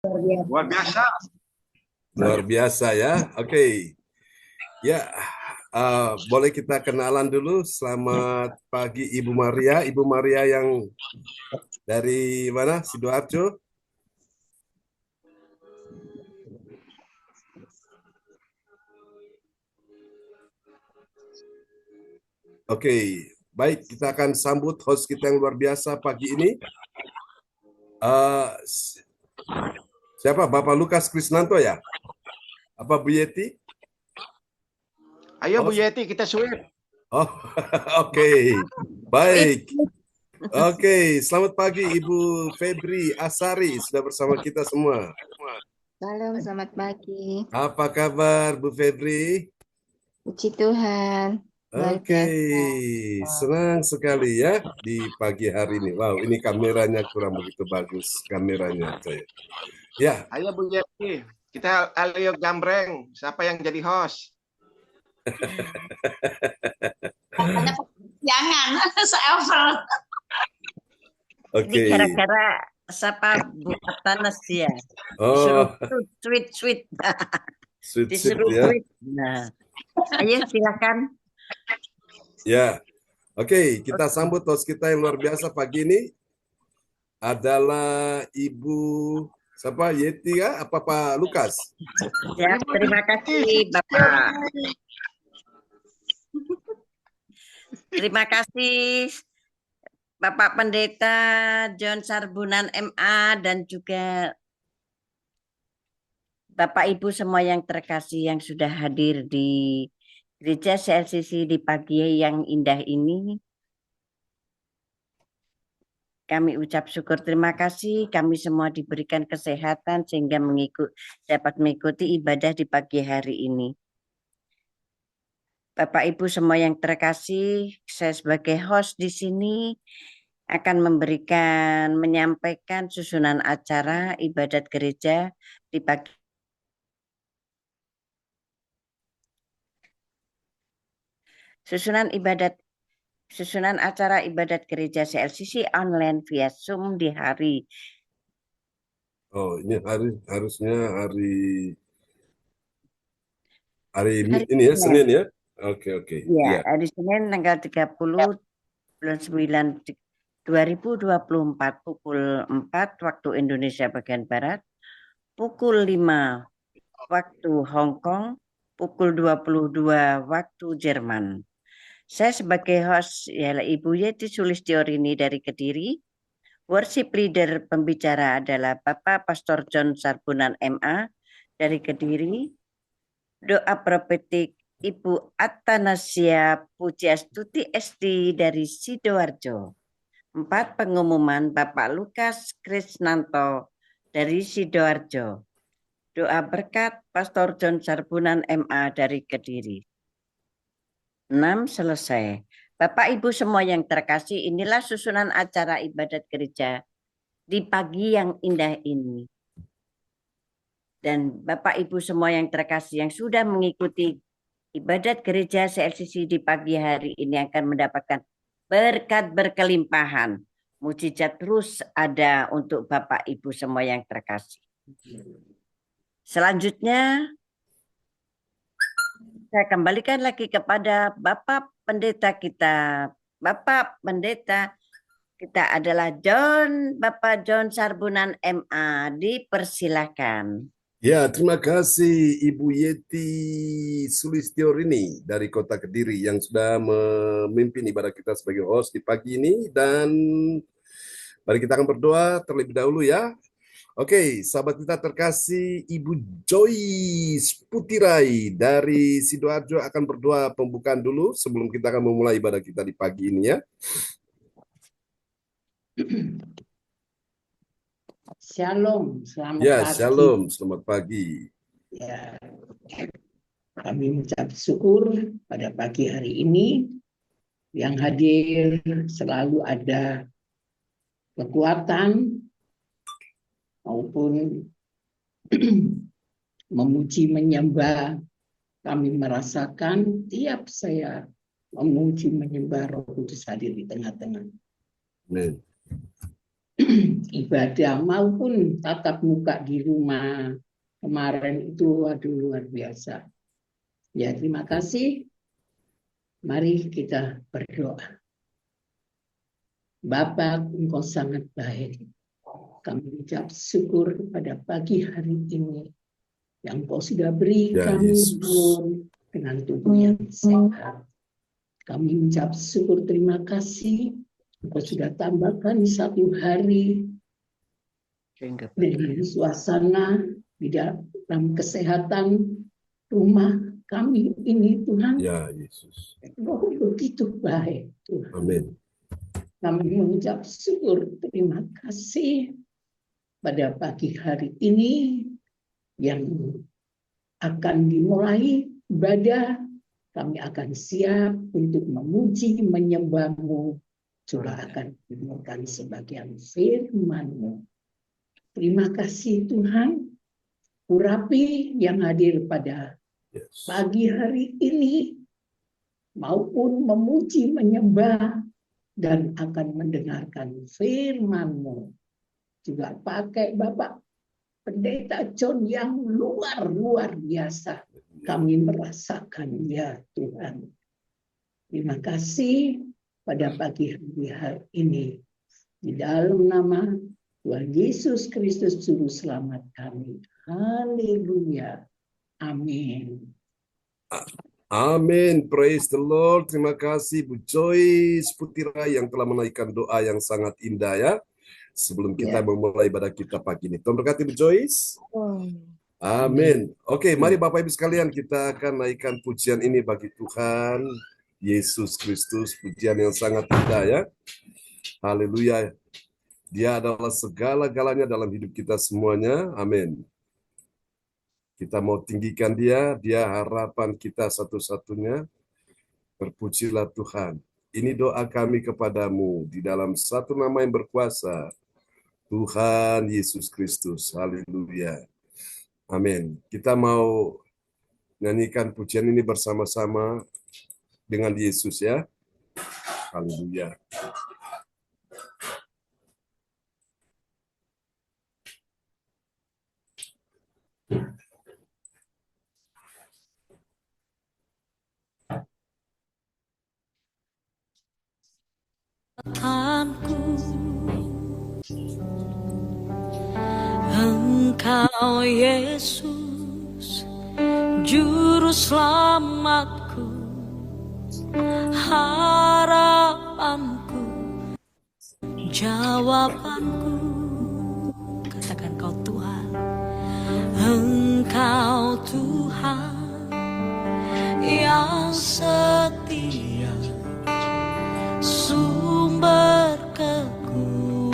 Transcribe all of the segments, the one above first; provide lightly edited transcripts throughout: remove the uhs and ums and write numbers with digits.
Luar biasa. Luar biasa ya. Oke. Ya, boleh kita kenalan dulu. Selamat pagi Ibu Maria. Ibu Maria yang dari mana? Sidoarjo. Oke, baik. Kita akan sambut host kita yang luar biasa pagi ini. Siapa? Bapak Lukas Krisnanto ya? Apa Bu Yeti? Ayo Oh, Bu Yeti, kita sweep. oh, oke. Baik. Oke, selamat pagi Ibu Febri Asari. Sudah bersama kita semua. Salam, selamat pagi. Apa kabar Bu Febri? Puji Tuhan, luar Oke, biasa. senang sekali ya di pagi hari ini. Wow, ini kameranya kurang begitu bagus kameranya saya. Ya, Ayo Bu Yeti, kita ayo gambreng. Siapa yang jadi host? Jangan, se-over. oke. Ini gara-gara siapa buat tanas ya. Oh, Disuruh tweet. sweet Disuruh ya. tweet. Nah, ayo silakan. Ya, oke. Kita sambut host kita yang luar biasa pagi ini adalah Ibu siapa? Yeti ya? Apa Pak Lukas? Ya, terima kasih Bapak. Terima kasih Bapak Pendeta John Sarbunan MA dan juga Bapak Ibu semua yang terkasih yang sudah hadir di Gereja CLCC di pagi yang indah ini. Kami ucap syukur terima kasih kami semua diberikan kesehatan sehingga dapat mengikuti ibadah di pagi hari ini. Bapak Ibu semua yang terkasih, saya sebagai host di sini akan menyampaikan susunan acara ibadat gereja di pagi. Susunan acara ibadat gereja CLCC online via Zoom di hari. Oh, ini harusnya hari ini ya, Senin ya? Oke. Ya, Ya. hari Senin tanggal 30 bulan 9 2024 pukul 4 waktu Indonesia bagian Barat, pukul 5 waktu Hong Kong, pukul 22 waktu Jerman. Saya sebagai host ialah Ibu Yeti Sulistiorini dari Kediri. Worship leader pembicara adalah Bapak Pastor John Sarbunan MA dari Kediri. Doa profetik Ibu Atanasia Pujiastuti SD dari Sidoarjo. 4 pengumuman Bapak Lukas Krisnanto dari Sidoarjo. Doa berkat Pastor John Sarbunan MA dari Kediri. 6 selesai. Bapak Ibu semua yang terkasih, inilah susunan acara ibadat gereja di pagi yang indah ini. Dan Bapak Ibu semua yang terkasih yang sudah mengikuti ibadat gereja CLCC di pagi hari ini akan mendapatkan berkat berkelimpahan. Mujizat terus ada untuk Bapak Ibu semua yang terkasih. Selanjutnya, saya kembalikan lagi kepada Bapak Pendeta kita. Bapak Pendeta kita adalah Bapak John Sarbunan MA. Dipersilakan. Ya, terima kasih Ibu Yeti Sulistiorini dari Kota Kediri yang sudah memimpin ibadah kita sebagai host di pagi ini. Dan mari kita akan berdoa terlebih dahulu ya. Oke, sahabat kita terkasih, Ibu Joyce Putirai dari Sidoarjo akan berdoa pembukaan dulu sebelum kita akan memulai ibadah kita di pagi ini ya. Shalom, selamat Ya, pagi. shalom, selamat pagi. Ya, kami mengucap syukur pada pagi hari ini yang hadir selalu ada kekuatan maupun memuji menyembah. Kami merasakan tiap saya memuji menyembah Roh Kudus hadir di tengah-tengah. Amen. ibadah maupun tatap muka di rumah kemarin itu, waduh, luar biasa. Ya, terima kasih. Mari kita berdoa. Bapa, Engkau sangat baik. Kami ucap syukur pada pagi hari ini yang Engkau sudah beri Ya, kami Yesus. dengan tubuh yang sehat. Kami ucap syukur, terima kasih. Engkau sudah tambahkan satu hari dengan suasana di dalam kesehatan rumah kami ini, Tuhan. Ya, Yesus. Engkau begitu baik, Tuhan. Amin. Kami mengucap syukur, terima kasih pada pagi hari ini yang akan dimulai ibadah. Kami akan siap untuk memuji, menyembah-Mu, juga akan menemukan sebagian firman-Mu. Terima kasih Tuhan, urapi yang hadir pada Yes. pagi hari ini, maupun memuji, menyembah, dan akan mendengarkan firman-Mu. Juga pakai Bapak Pendeta John yang luar biasa. Kami merasakan, ya Tuhan. Terima kasih pada pagi hari ini. Di dalam nama Tuhan Yesus Kristus Juru Selamat kami. Haleluya. Amin. Amin. Praise the Lord. Terima kasih Bu Joyce Putira yang telah menaikkan doa yang sangat indah ya. Sebelum kita memulai ibadah kita pagi ini. Tuhan berkati Bu Joyce. Amin. Oke, mari Bapak Ibu sekalian kita akan naikkan pujian ini bagi Tuhan Yesus Kristus. Pujian yang sangat indah ya. Haleluya. Dia adalah segala-galanya dalam hidup kita semuanya. Amin. Kita mau tinggikan dia harapan kita satu-satunya. Berpujilah Tuhan. Ini doa kami kepadamu di dalam satu nama yang berkuasa, Tuhan Yesus Kristus. Haleluya. Amin. Kita mau nyanyikan pujian ini bersama-sama dengan Yesus ya. Haleluya. Engkau Yesus, Juru Selamatku, harapanku, jawabanku. Katakan kau Tuhan. Engkau Tuhan yang setia, sumber kekuatanku.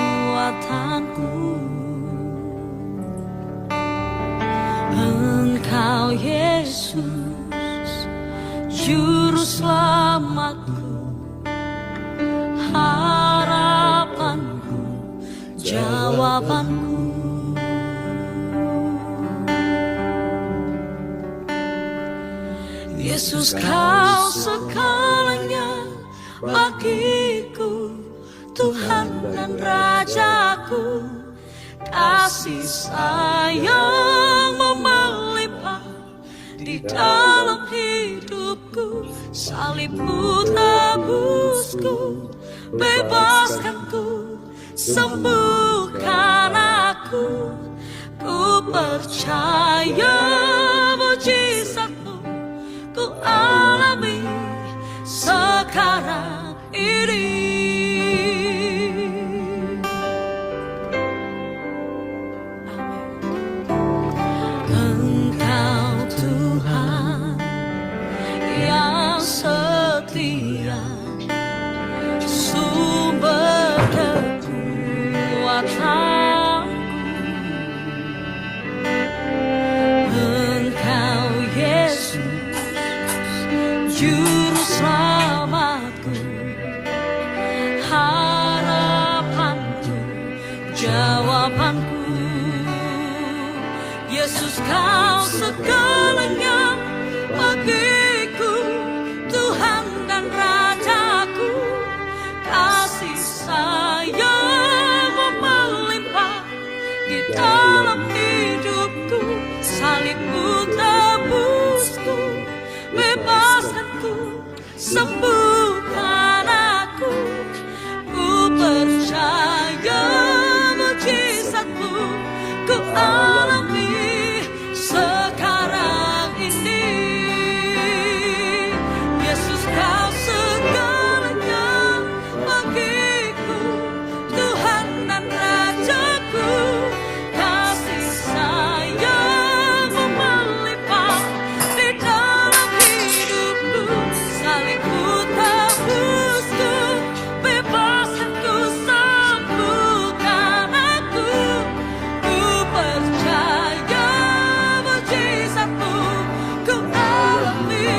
Engkau Yesus, Juru Selamatku, harapanku, jawabanku. Yesus, kau segalanya bagiku, Tuhan dan Rajaku. Kasih sayang melimpah di dalam hidupku. Salibmu tebusku, bebaskanku, sembuhkan aku. Ku percaya mujizatmu ku alami sekarang ini. Setia, sumber kekuatan. Engkau Yesus, Juru Selamatku, harapanku, jawabanku. Yesus, kau segalanya bagiku, Tuhan dan Rajaku. Kasih sayang melimpah sembuhkan aku. Ku percaya mujizatmu ku alami sekarang ini. Yesus, kau segalanya bagiku, Tuhan dan Rajaku. Kasih sayang melimpah di dalam hidupku. Salibmu tebusku, bebaskanku, sembuhkan aku. Ku percaya mujizatmu ku alami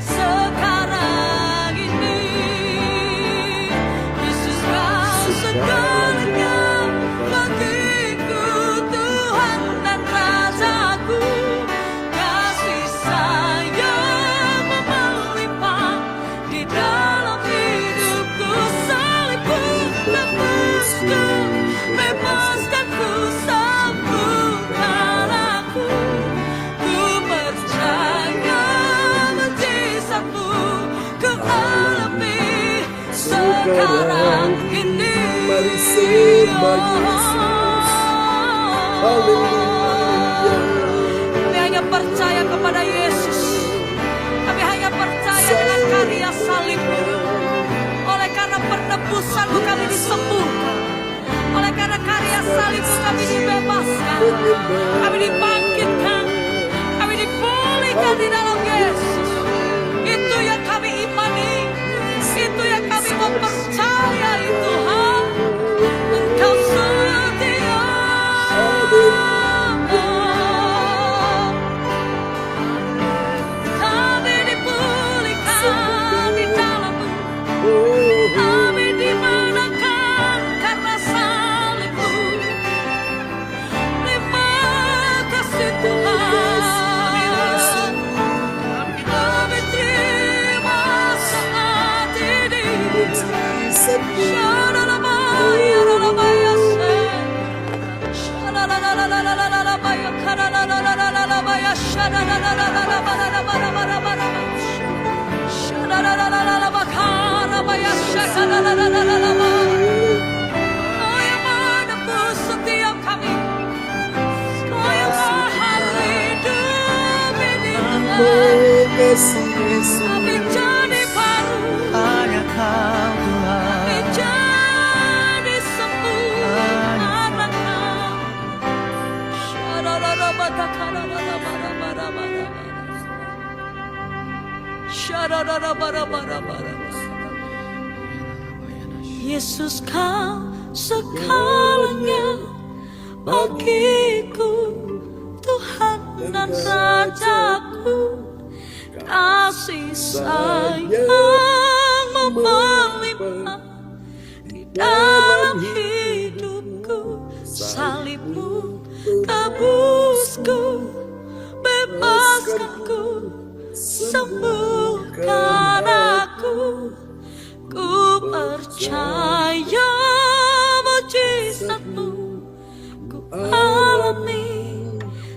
sekarang ini. Yesus, kau segalanya bagiku, Tuhan dan Rajaku. Kasih sayang melimpah di dalam hidupku. Salibmu tebusku, bebaskanku, sembuhkan aku. Ku percaya mujizatmu ku alami sekarang ini. Mari sembah Yesus. Haleluya. Kami hanya percaya kepada Yesus. Kami hanya percaya dengan karya salibmu. Oleh karena penebusanmu kami disembuhkan. Oleh karena karya salibmu kami dibebaskan. Kami dibangkitkan. Kami dipulihkan di dalam Yesus. Itu yang kami imani. Itu yang kami mau percayai, Tuhan. Engkau setia. Kami dipulihkan di dalam-Mu. Kami dimenangkan karena salib-Mu. Terima kasih Tuhan. Kami terima saat ini. Kau yang menebus setiap kami. Kau yang maha hidup ini Tuhan. Kami jadi baru. Hanya Kau Tuhan. Kami jadi sembuh karena Kau. Yesus, Kau segalanya bagiku, Tuhan dan Rajaku. Kasih sayang melimpah di dalam hidupku. Salibmu tebusku, bebaskanku, sembuhkan aku. Ku percaya mujizatmu ku alami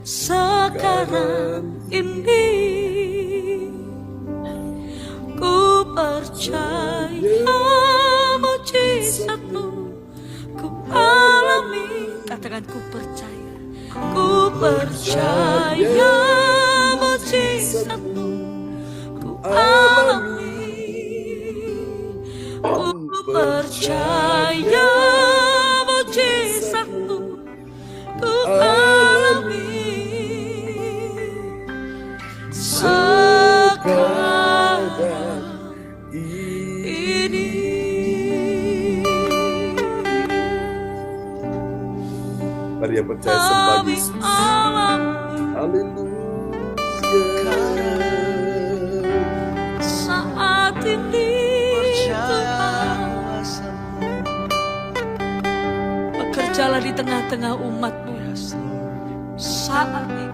sekarang ini. Ku percaya mujizatmu ku alami. Katakan, ku percaya. Ku percaya mujizatmu ku alami. Ku percaya mujizatmu ku alami sekarang ini. Mari yang percaya sembah Kami Yesus. alami Haleluya. saat ini Tuhan. Bekerjalah di tengah-tengah umat-Mu saat ini.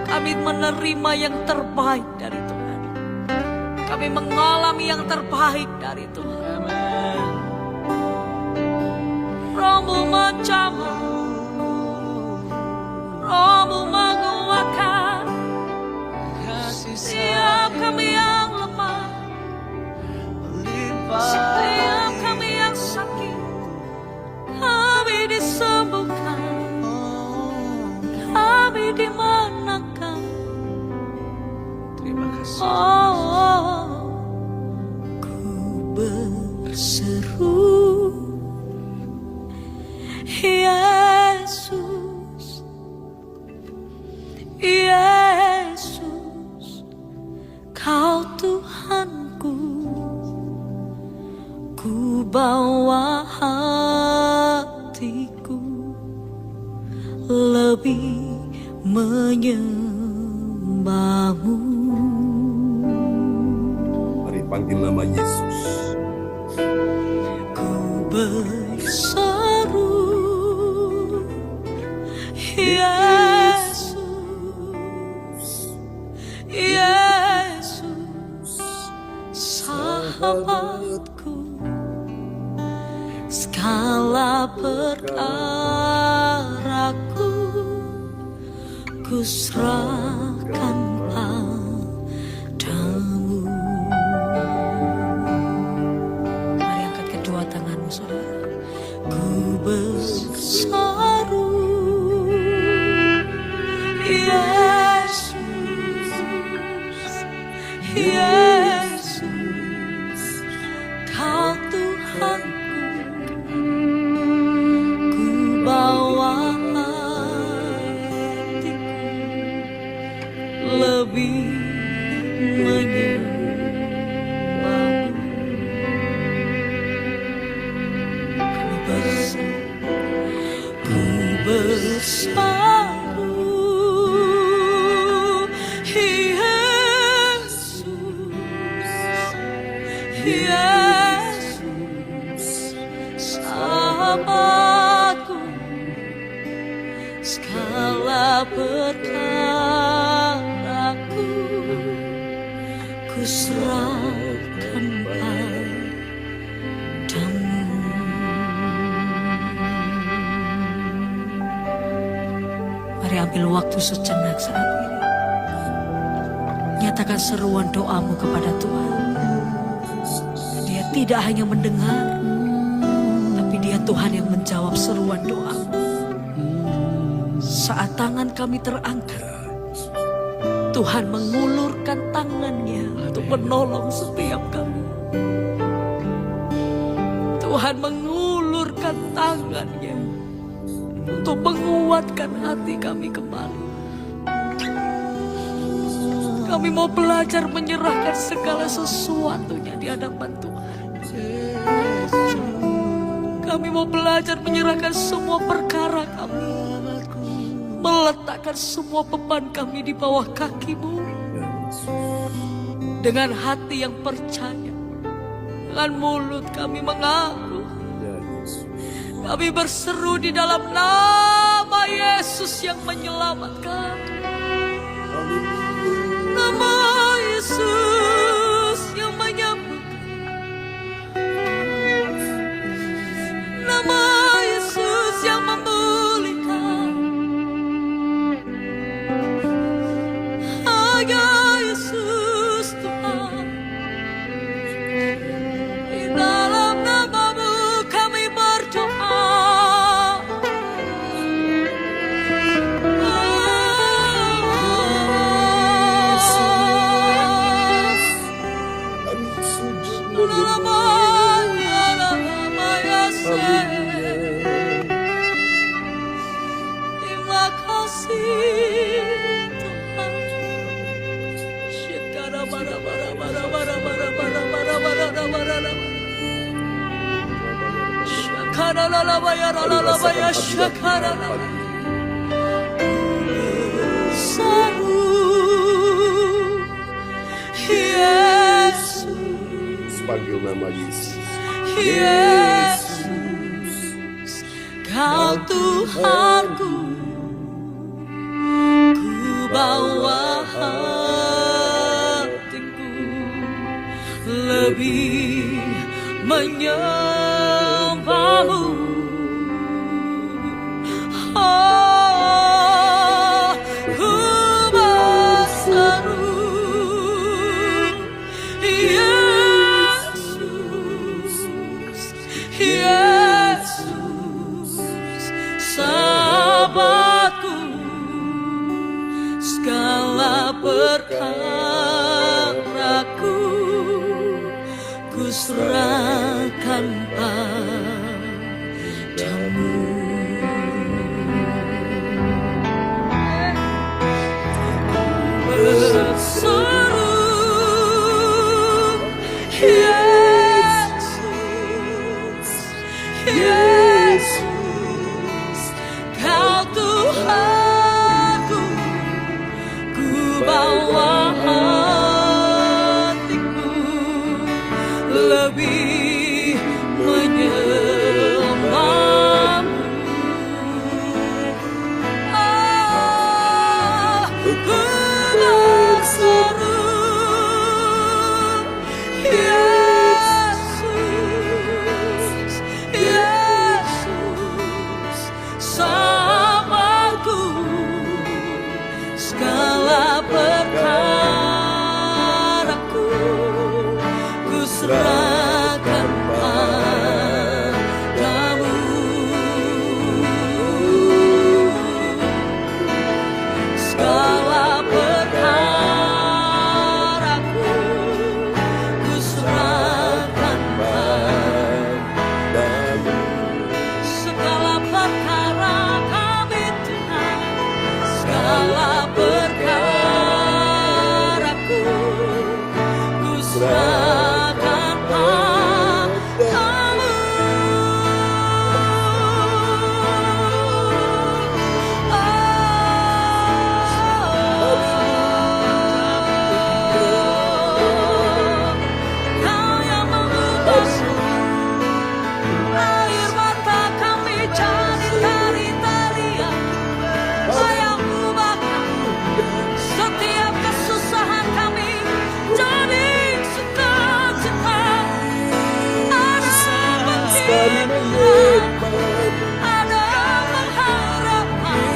Kami menerima yang terbaik dari Tuhan. Kami mengalami yang terbaik dari Tuhan. Roh-Mu menjamah, Roh-Mu menguatkan setiap kami yang lemah. Yesus, Kau Tuhanku, ku bawa hatiku lebih menyembahmu. Mari panggil nama Yesus. Ku berseru, Yesus, Yesus, sahabatku, segala perkaraku ku serahkan padamu. Mari angkat kedua tanganmu, saudara. Ku berseru, Yesus, Yesus, Kau Tuhanku, ku bawa hatiku lebih menyembahmu. Ku berseru, Yesus, Yesus, sahabatku, segala perkaraku ku serahkan padamu. Mari ambil waktu sejenak saat ini. Nyatakan seruan doamu kepada Tuhan. Dia tidak hanya mendengar, tapi Dia Tuhan yang menjawab seruan doamu. Saat tangan kami terangkat, Tuhan mengulurkan tangannya untuk menolong setiap kami. Tuhan mengulurkan tangannya untuk menguatkan hati kami kembali. Kami mau belajar menyerahkan segala sesuatunya di hadapan Tuhan. Kami mau belajar menyerahkan semua perkara kami, meletakkan semua beban kami di bawah kaki-Mu. Dengan hati yang percaya, dengan mulut kami mengaku, kami berseru di dalam nama Yesus yang menyelamatkan. Nama Yesus yang menyembuhkan. Nama Yesus yang memulihkan. Hanya Yesus Tuhan. Di dalam nama-Mu kami berdoa. Terima kasih Tuhan. Shekara bara bara bara bara bara bara bara bara bara bara. Shekara la la baya la la baya shekara la. Seru Yesus. Panggil nama Yesus. Yesus, Kau Tuhanku, ku bawa hatiku lebih menyembahmu. Oh, ku berseru, Yesus, sahabatku, segala perkaraku ku serahkan padamu. perkaraku ku serahkan padamu. Segala perkaraku ku serahkan padamu. Segala perkara kami Tuhan, segala perkaraku ku serahkan padamu. Kau yang mengubah air mata kami jadi tari-tarian, Kau yang ubahkan setiap kesusahan kami jadi sukacita. Ada pengharapan, ada pengharapan.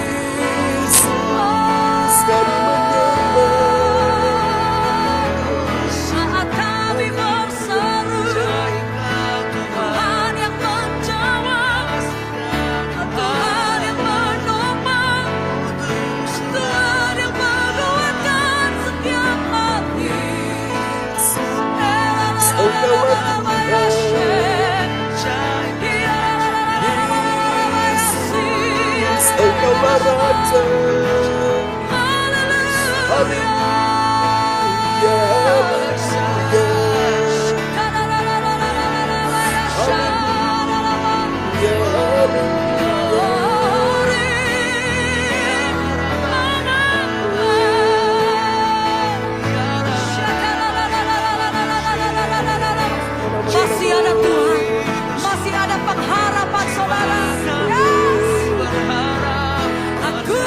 Saat kami berseru, Tuhan yang menjawab, Tuhan yang menopang, Tuhan yang menguatkan setiap hati. Engkaulah Raja. Masih ada Tuhan, masih ada pengharapan saudara. Yes. Aku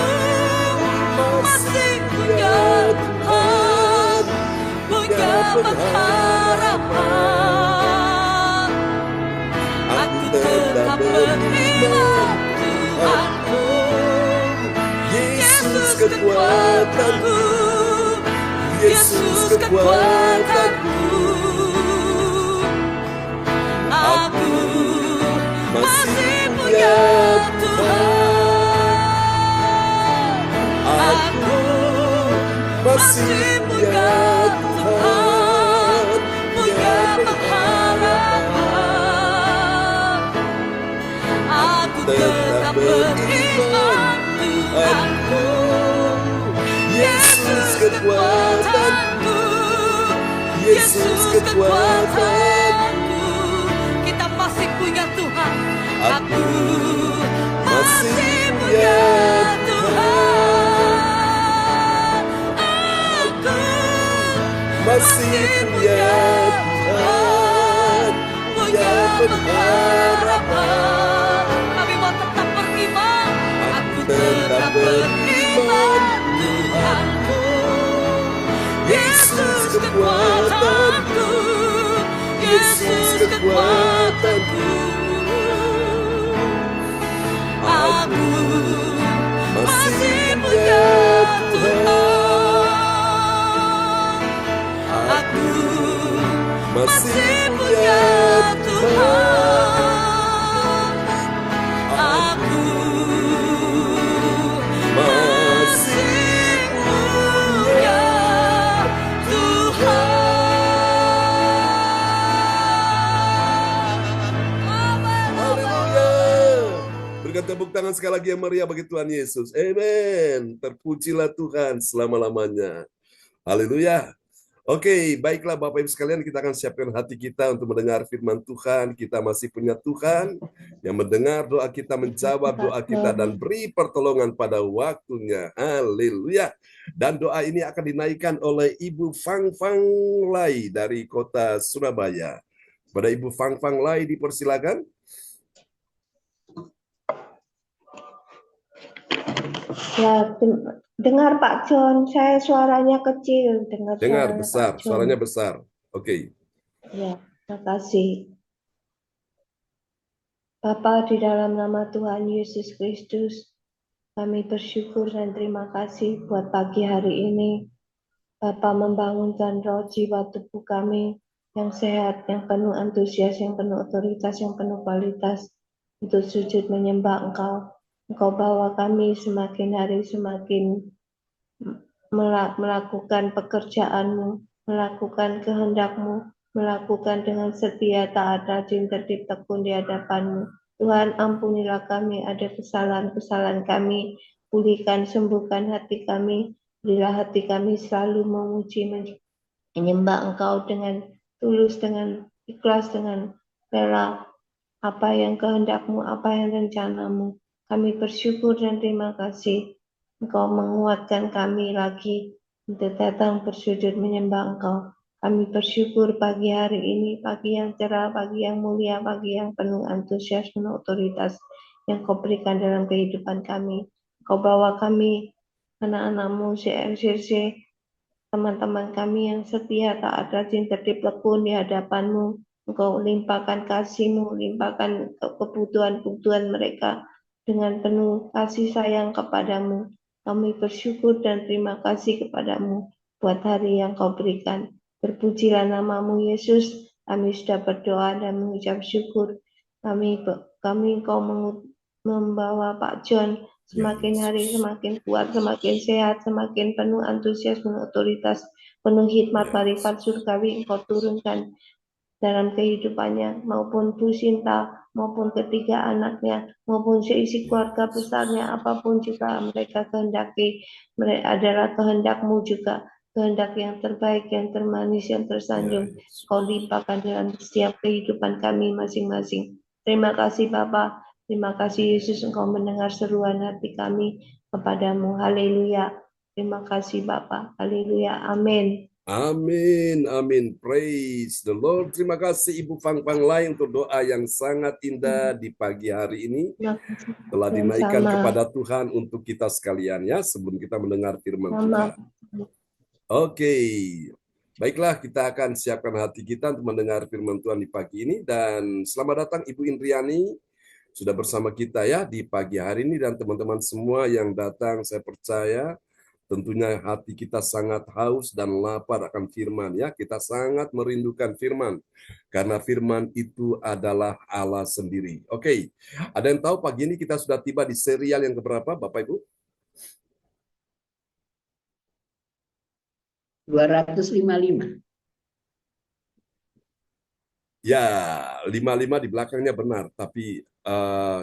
masih punya Tuhan, punya pengharapan. Aku tetap beriman Tuhanku, Yesus kekuatanku, Yesus kekuatanku. Aku masih punya Tuhan. Aku masih punya Tuhan, punya pengharapan. Aku tetap beriman Tuhanku, Yesus kekuatanku, Yesus kekuatanku. Kita masih punya Tuhan. Aku masih punya Tuhan. Aku masih punya Tuhan, punya pengharapan. Kami mau tetap beriman. Aku tetap beriman Tuhanku, Yesus kekuatanku, Yesus kekuatanku. Aku masih punya Tuhan. Aku masih punya Tuhan. Aku masih punya Tuhan. Berikan tepuk tangan sekali lagi yang meriah bagi Tuhan Yesus. Amen. Terpujilah Tuhan selama-lamanya. Haleluya. Oke, baiklah Bapak Ibu sekalian, kita akan siapkan hati kita untuk mendengar firman Tuhan. Kita masih punya Tuhan yang mendengar doa kita, menjawab doa kita, dan beri pertolongan pada waktunya. Haleluya. Dan doa ini akan dinaikkan oleh Ibu Fang Fang Lai dari kota Surabaya. Pada Ibu Fang Fang Lai dipersilakan. Ya, dengar Pak John, saya suaranya kecil. Dengar besar, suaranya besar. Oke. Ya, terima kasih. Bapa, di dalam nama Tuhan Yesus Kristus, Kami bersyukur dan terima kasih buat pagi hari ini. Bapa membangunkan roh jiwa tubuh kami yang sehat, yang penuh antusias, yang penuh otoritas, yang penuh kualitas untuk sujud menyembah Engkau. Engkau bawa kami semakin hari semakin melakukan pekerjaan-Mu, melakukan kehendak-Mu, melakukan dengan setia, taat, rajin, tertib, tekun di hadapan-Mu. Tuhan, ampunilah kami ada kesalahan-kesalahan kami, pulihkan, sembuhkan hati kami, berilah hati kami selalu memuji, menyembah Engkau dengan tulus, dengan ikhlas, dengan rela, apa yang kehendak-Mu, apa yang rencana-Mu. Kami bersyukur dan terima kasih. Engkau menguatkan kami lagi untuk datang bersujud menyembah Engkau. Kami bersyukur pagi hari ini, pagi yang cerah, pagi yang mulia, pagi yang penuh antusias, penuh otoritas yang Kau berikan dalam kehidupan kami. Kau bawa kami, anak-anak-Mu, CRCC, teman-teman kami yang setia, taat, rajin, tertib, tekun di hadapan-Mu. Engkau limpahkan kasih-Mu, limpahkan kebutuhan-kebutuhan mereka dengan penuh kasih sayang kepadamu. Kami bersyukur dan terima kasih kepadamu buat hari yang Kau berikan. Berpujilah namamu Yesus. Kami sudah berdoa dan mengucap syukur. Kami Kau membawa Pak John semakin hari semakin kuat, semakin sehat, semakin penuh antusias, penuh otoritas, penuh hikmat marifat surgawi Engkau turunkan dalam kehidupannya, maupun Bu Sinta, maupun ketiga anaknya, maupun seisi keluarga besarnya, apapun juga mereka kehendaki, mereka adalah kehendak-Mu juga, kehendak yang terbaik, yang termanis, yang tersanjung. Kau limpahkan dalam setiap kehidupan kami masing-masing. Terima kasih Bapa, terima kasih Yesus, Engkau mendengar seruan hati kami kepadamu. Haleluya. Terima kasih Bapa. Haleluya. Amin. Amin, amin. Praise the Lord. Terima kasih Ibu Fang Fang Lai untuk doa yang sangat indah di pagi hari ini. Telah dinaikkan kepada Tuhan untuk kita sekalian ya, sebelum kita mendengar firman Tuhan. Oke, baiklah kita akan siapkan hati kita untuk mendengar firman Tuhan di pagi ini. Dan selamat datang Ibu Indriani, sudah bersama kita ya di pagi hari ini. Dan teman-teman semua yang datang, saya percaya tentunya hati kita sangat haus dan lapar akan firman ya. Kita sangat merindukan firman karena firman itu adalah Allah sendiri. Oke, ada yang tahu pagi ini kita sudah tiba di serial yang keberapa Bapak Ibu? 255. Ya, 55 di belakangnya benar, tapi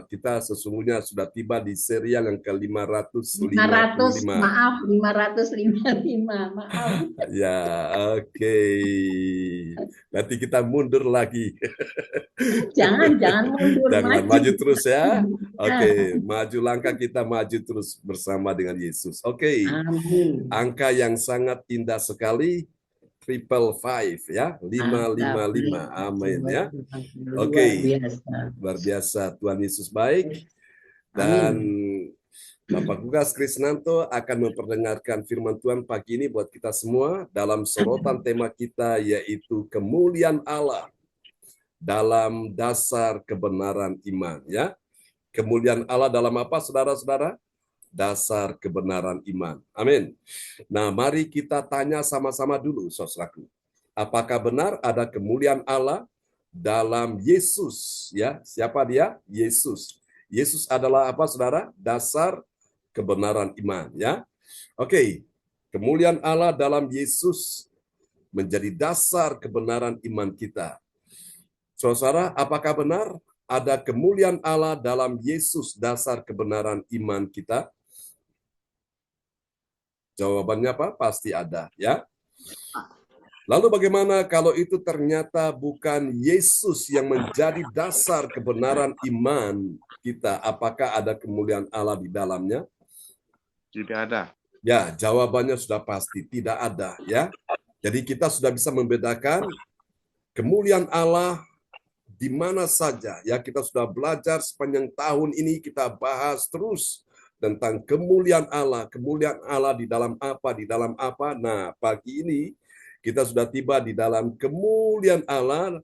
kita sesungguhnya sudah tiba di serial yang ke-555. 500, maaf, 555, maaf. Ya, oke. Nanti kita mundur lagi. Jangan mundur. Jangan, maju terus ya. Oke, maju langkah kita maju terus bersama dengan Yesus. Oke. Amin. Angka yang sangat indah sekali. 555 ya, 555. Amin ya. Oke. Luar biasa. Tuhan Yesus baik. Dan Bapak Gugas Krisnanto akan memperdengarkan firman Tuhan pagi ini buat kita semua dalam sorotan tema kita yaitu kemuliaan Allah dalam dasar kebenaran iman ya. Kemuliaan Allah dalam apa saudara-saudara? Dasar kebenaran iman. Amin. Nah, mari kita tanya sama-sama dulu, saudaraku. Apakah benar ada kemuliaan Allah dalam Yesus? Ya, siapa dia? Yesus. Yesus adalah apa, saudara? Dasar kebenaran iman. Ya, oke. Kemuliaan Allah dalam Yesus menjadi dasar kebenaran iman kita. Saudara, apakah benar ada kemuliaan Allah dalam Yesus dasar kebenaran iman kita? Jawabannya apa? Pasti ada, ya. Lalu bagaimana kalau itu ternyata bukan Yesus yang menjadi dasar kebenaran iman kita? Apakah ada kemuliaan Allah di dalamnya? Tidak ada. Ya, jawabannya sudah pasti tidak ada, ya. Jadi kita sudah bisa membedakan kemuliaan Allah di mana saja. Ya, kita sudah belajar sepanjang tahun ini, kita bahas terus tentang kemuliaan Allah di dalam apa, di dalam apa. Nah, pagi ini kita sudah tiba di dalam kemuliaan Allah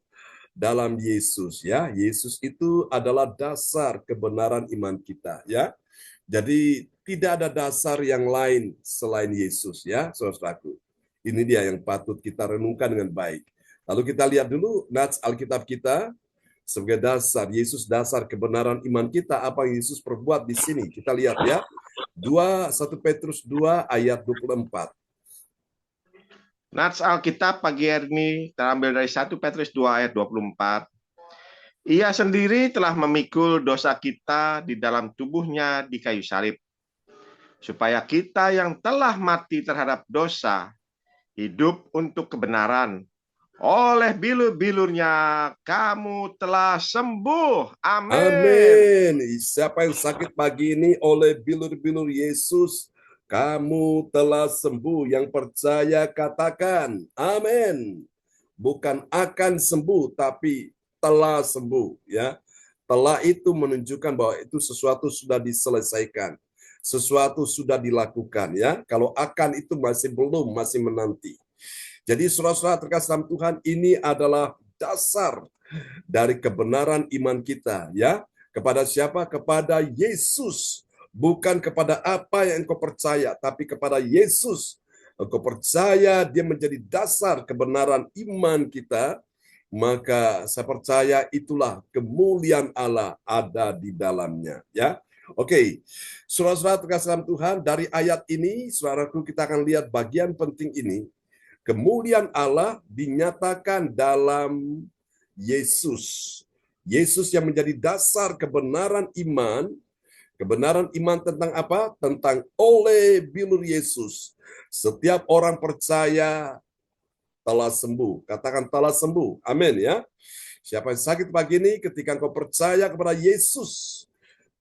dalam Yesus, ya. Yesus itu adalah dasar kebenaran iman kita, ya. Jadi Tidak ada dasar yang lain selain Yesus, ya, saudaraku. Ini dia yang patut kita renungkan dengan baik. Lalu kita lihat dulu nats Alkitab kita sebagai dasar. Yesus dasar kebenaran iman kita. Apa yang Yesus perbuat di sini? Kita lihat ya. 1 Petrus 2 ayat 24. Nats Alkitab pagi hari ini terambil dari 1 Petrus 2 ayat 24. Ia sendiri telah memikul dosa kita di dalam tubuhnya di kayu salib, supaya kita yang telah mati terhadap dosa, hidup untuk kebenaran. Oleh bilur-bilurnya kamu telah sembuh. Amin. Amin. Siapa yang sakit pagi ini oleh bilur-bilur Yesus, kamu telah sembuh. Yang percaya katakan, amin. Bukan akan sembuh, tapi telah sembuh. Ya, telah itu menunjukkan bahwa itu sesuatu sudah diselesaikan, sesuatu sudah dilakukan. Ya, kalau akan itu masih belum, masih menanti. Jadi saudara-saudara terkasih dalam Tuhan, ini adalah dasar dari kebenaran iman kita. Ya, kepada siapa? Kepada Yesus. Bukan kepada apa yang engkau percaya, tapi kepada Yesus. Engkau percaya dia menjadi dasar kebenaran iman kita, maka saya percaya itulah kemuliaan Allah ada di dalamnya. Ya, oke. Saudara-saudara terkasih dalam Tuhan, dari ayat ini, saudaraku, kita akan lihat bagian penting ini. Kemuliaan Allah dinyatakan dalam Yesus. Yesus yang menjadi dasar kebenaran iman. Kebenaran iman tentang apa? Tentang oleh bilur Yesus, setiap orang percaya telah sembuh. Katakan telah sembuh. Amin ya. Siapa yang sakit pagi ini, ketika engkau percaya kepada Yesus,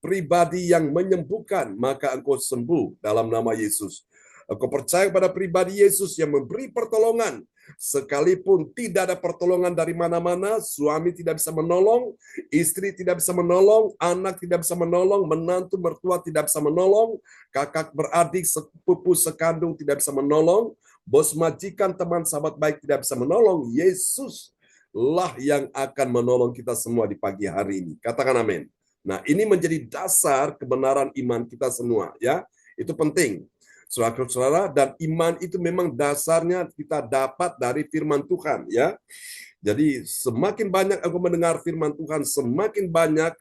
pribadi yang menyembuhkan, maka engkau sembuh dalam nama Yesus. Engkau percaya kepada pribadi Yesus yang memberi pertolongan, sekalipun tidak ada pertolongan dari mana-mana, suami tidak bisa menolong, istri tidak bisa menolong, anak tidak bisa menolong, menantu mertua tidak bisa menolong, kakak beradik, sepupu sekandung tidak bisa menolong, bos majikan, teman sahabat baik tidak bisa menolong. Yesus lah yang akan menolong kita semua di pagi hari ini. Katakan amin. Nah, ini menjadi dasar kebenaran iman kita semua, ya. Itu penting. Saudara-saudara, dan iman itu memang dasarnya kita dapat dari firman Tuhan, ya. Jadi semakin banyak aku mendengar firman Tuhan, semakin banyak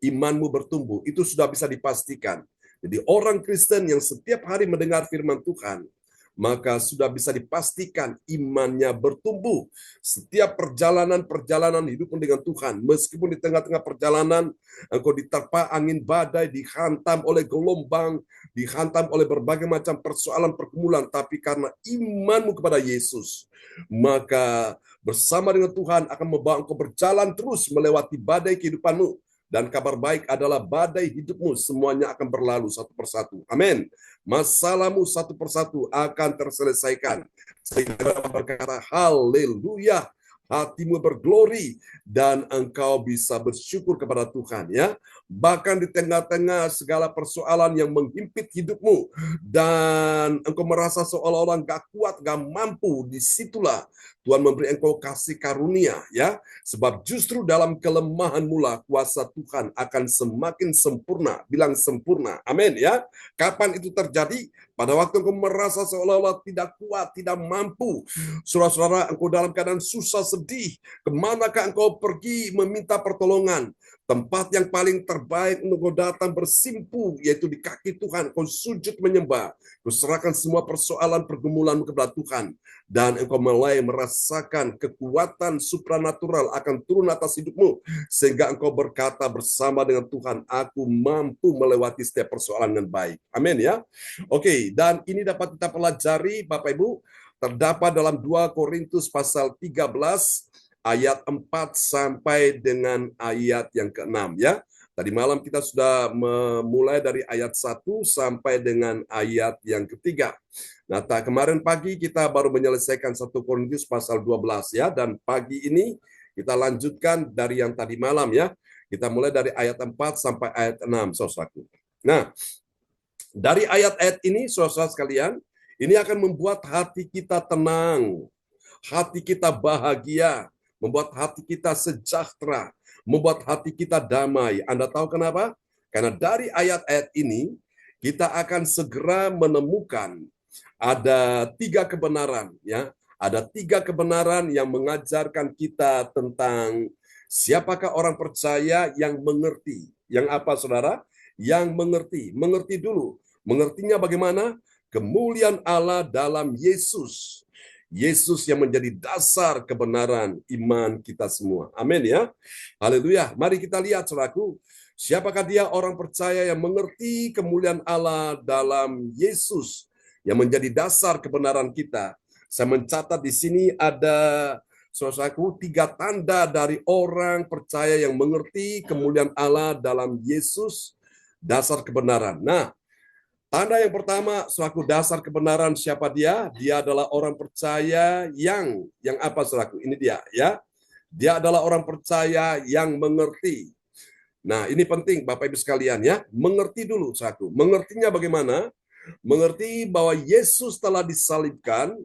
imanmu bertumbuh. Itu sudah bisa dipastikan. Jadi orang Kristen yang setiap hari mendengar firman Tuhan, maka sudah bisa dipastikan imannya bertumbuh. Setiap perjalanan hidupmu dengan Tuhan, meskipun di tengah-tengah perjalanan engkau diterpa angin badai, dihantam oleh gelombang, dihantam oleh berbagai macam persoalan pergumulan, tapi karena imanmu kepada Yesus, maka bersama dengan Tuhan akan membawa engkau berjalan terus melewati badai kehidupanmu. Dan kabar baik adalah badai hidupmu semuanya akan berlalu satu persatu. Amin. Masalahmu satu persatu akan terselesaikan. Sehingga berkata, haleluya, hatimu berglori, dan engkau bisa bersyukur kepada Tuhan. Ya, bahkan di tengah-tengah segala persoalan yang menghimpit hidupmu, dan engkau merasa seolah-olah gak kuat, gak mampu, disitulah Tuhan memberi engkau kasih karunia, ya. Sebab justru dalam kelemahanmu lah kuasa Tuhan akan semakin sempurna. Bilang sempurna. Amin ya. Kapan itu terjadi? Pada waktu engkau merasa seolah-olah tidak kuat, tidak mampu. Saudara-saudara, engkau dalam keadaan susah, sedih. Kemanakah engkau pergi meminta pertolongan? Tempat yang paling terbaik untuk kau datang bersimpu, yaitu di kaki Tuhan. Kau sujud menyembah. Kau serahkan semua persoalan pergumulanmu kepada Tuhan. Dan engkau mulai merasakan kekuatan supranatural akan turun atas hidupmu. Sehingga engkau berkata bersama dengan Tuhan, aku mampu melewati setiap persoalan dengan baik. Amin ya. Oke, dan ini dapat kita pelajari Bapak Ibu. Terdapat dalam 2 Korintus pasal 13. Ayat 4 sampai dengan ayat yang ke-6 ya. Tadi malam kita sudah memulai dari ayat 1 sampai dengan ayat yang ketiga. Nah, kemarin pagi kita baru menyelesaikan 1 Korintus pasal 12 ya, dan pagi ini kita lanjutkan dari yang tadi malam ya. Kita mulai dari ayat 4 sampai ayat 6, saudaraku. Nah, dari ayat-ayat ini saudara sekalian, ini akan membuat hati kita tenang, hati kita bahagia, membuat hati kita sejahtera, membuat hati kita damai. Anda tahu kenapa? Karena dari ayat-ayat ini, kita akan segera menemukan ada 3 kebenaran, ya. Ada 3 kebenaran yang mengajarkan kita tentang siapakah orang percaya yang mengerti. Yang apa, saudara? Yang mengerti. Mengerti dulu. Mengertinya bagaimana? Kemuliaan Allah dalam Yesus. Yesus yang menjadi dasar kebenaran iman kita semua. Amin ya. Haleluya. Mari kita lihat, saudaraku. Siapakah dia orang percaya yang mengerti kemuliaan Allah dalam Yesus yang menjadi dasar kebenaran kita? Saya mencatat di sini ada, saudaraku, 3 tanda dari orang percaya yang mengerti kemuliaan Allah dalam Yesus, dasar kebenaran. Nah, tanda yang pertama, saudaraku, dasar kebenaran siapa dia? Dia adalah orang percaya yang apa, saudaraku? Ini dia, ya. Dia adalah orang percaya yang mengerti. Nah, ini penting Bapak Ibu sekalian ya. Mengerti dulu, saudaraku. Mengertinya bagaimana? Mengerti bahwa Yesus telah disalibkan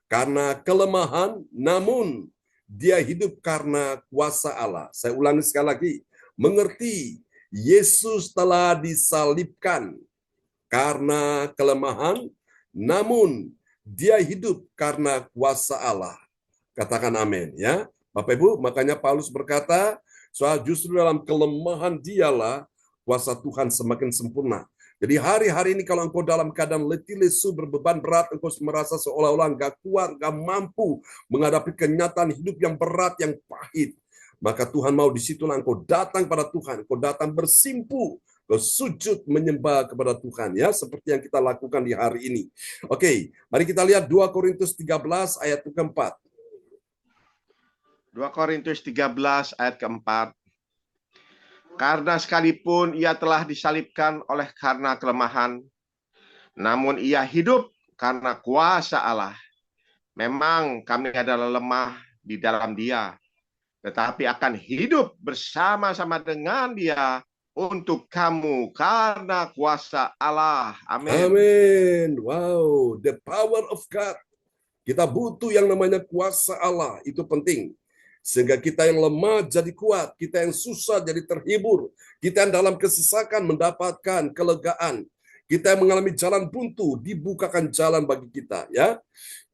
karena kelemahan, namun dia hidup karena kuasa Allah. Saya ulangi sekali lagi. Mengerti Yesus telah disalibkan karena kelemahan, namun dia hidup karena kuasa Allah. Katakan amin ya. Bapak Ibu, makanya Paulus berkata, soal justru dalam kelemahan dialah kuasa Tuhan semakin sempurna. Jadi hari-hari ini kalau engkau dalam keadaan letih lesu, berbeban berat, engkau merasa seolah-olah enggak kuat, enggak mampu menghadapi kenyataan hidup yang berat, yang pahit, maka Tuhan mau disitulah engkau datang pada Tuhan, engkau datang bersimpu, engkau sujud menyembah kepada Tuhan, ya, seperti yang kita lakukan di hari ini. Oke, mari kita lihat 2 Korintus 13 ayat keempat. 2 Korintus 13 ayat keempat. Karena sekalipun ia telah disalibkan oleh karena kelemahan, namun ia hidup karena kuasa Allah. Memang kami adalah lemah di dalam dia, tetapi akan hidup bersama-sama dengan dia untuk kamu karena kuasa Allah. Amin. Amin. Wow, the power of God. Kita butuh yang namanya kuasa Allah, itu penting. Sehingga kita yang lemah jadi kuat, kita yang susah jadi terhibur, kita yang dalam kesesakan mendapatkan kelegaan, kita yang mengalami jalan buntu dibukakan jalan bagi kita, ya.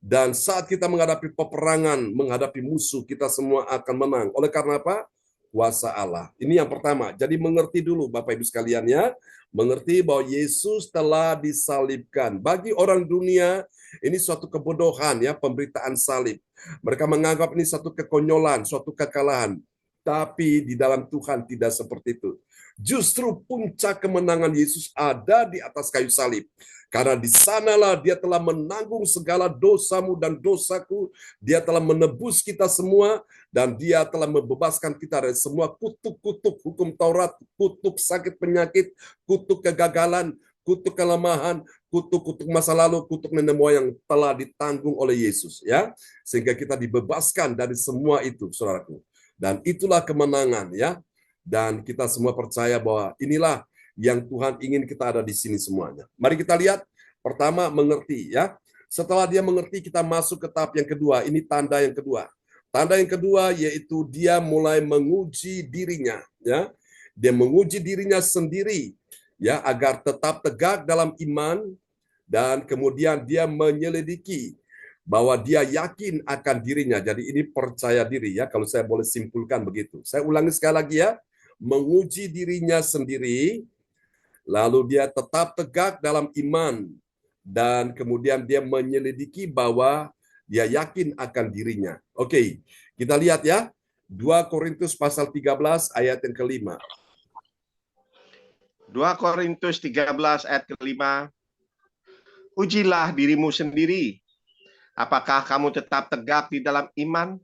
Dan saat kita menghadapi peperangan, menghadapi musuh, kita semua akan menang. Oleh karena apa? Kuasa Allah. Ini yang pertama. Jadi mengerti dulu Bapak Ibu sekalian ya, mengerti bahwa Yesus telah disalibkan. Bagi orang dunia ini suatu kebodohan ya, pemberitaan salib. Mereka menganggap ini satu kekonyolan, suatu kekalahan. Tapi di dalam Tuhan tidak seperti itu. Justru puncak kemenangan Yesus ada di atas kayu salib. Karena di sanalah dia telah menanggung segala dosamu dan dosaku. Dia telah menebus kita semua. Dan dia telah membebaskan kita dari semua kutuk-kutuk hukum Taurat, kutuk sakit penyakit, kutuk kegagalan, kutuk kelemahan, kutuk-kutuk masa lalu, kutuk nenek moyang telah ditanggung oleh Yesus, ya. Sehingga kita dibebaskan dari semua itu, saudaraku. Dan itulah kemenangan, ya. Dan kita semua percaya bahwa inilah yang Tuhan ingin kita ada di sini semuanya. Mari kita lihat, pertama mengerti, ya. Setelah dia mengerti, kita masuk ke tahap yang kedua. Ini tanda yang kedua. Tanda yang kedua yaitu dia mulai menguji dirinya, ya. Dia menguji dirinya sendiri, ya, agar tetap tegak dalam iman, dan kemudian dia menyelidiki bahwa dia yakin akan dirinya. Jadi ini percaya diri, ya, kalau saya boleh simpulkan begitu. Saya ulangi sekali lagi ya, menguji dirinya sendiri, lalu dia tetap tegak dalam iman, dan kemudian dia menyelidiki bahwa dia yakin akan dirinya. Oke, kita lihat ya, 2 Korintus pasal 13 ayat yang kelima. 2 Korintus 13 ayat kelima. Ujilah dirimu sendiri. Apakah kamu tetap tegak di dalam iman?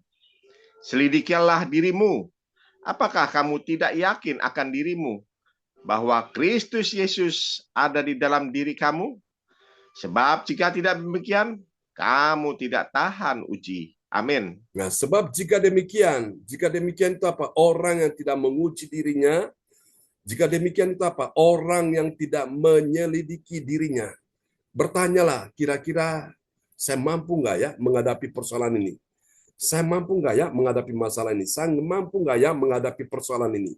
Selidikilah dirimu. Apakah kamu tidak yakin akan dirimu bahwa Kristus Yesus ada di dalam diri kamu? Sebab jika tidak demikian, kamu tidak tahan uji. Amin. Nah, sebab jika demikian itu apa? Orang yang tidak menguji dirinya. Jika demikian itu apa? Orang yang tidak menyelidiki dirinya. Bertanyalah, kira-kira saya mampu nggak ya menghadapi persoalan ini? Saya mampu nggak ya menghadapi masalah ini? Saya mampu nggak ya menghadapi persoalan ini?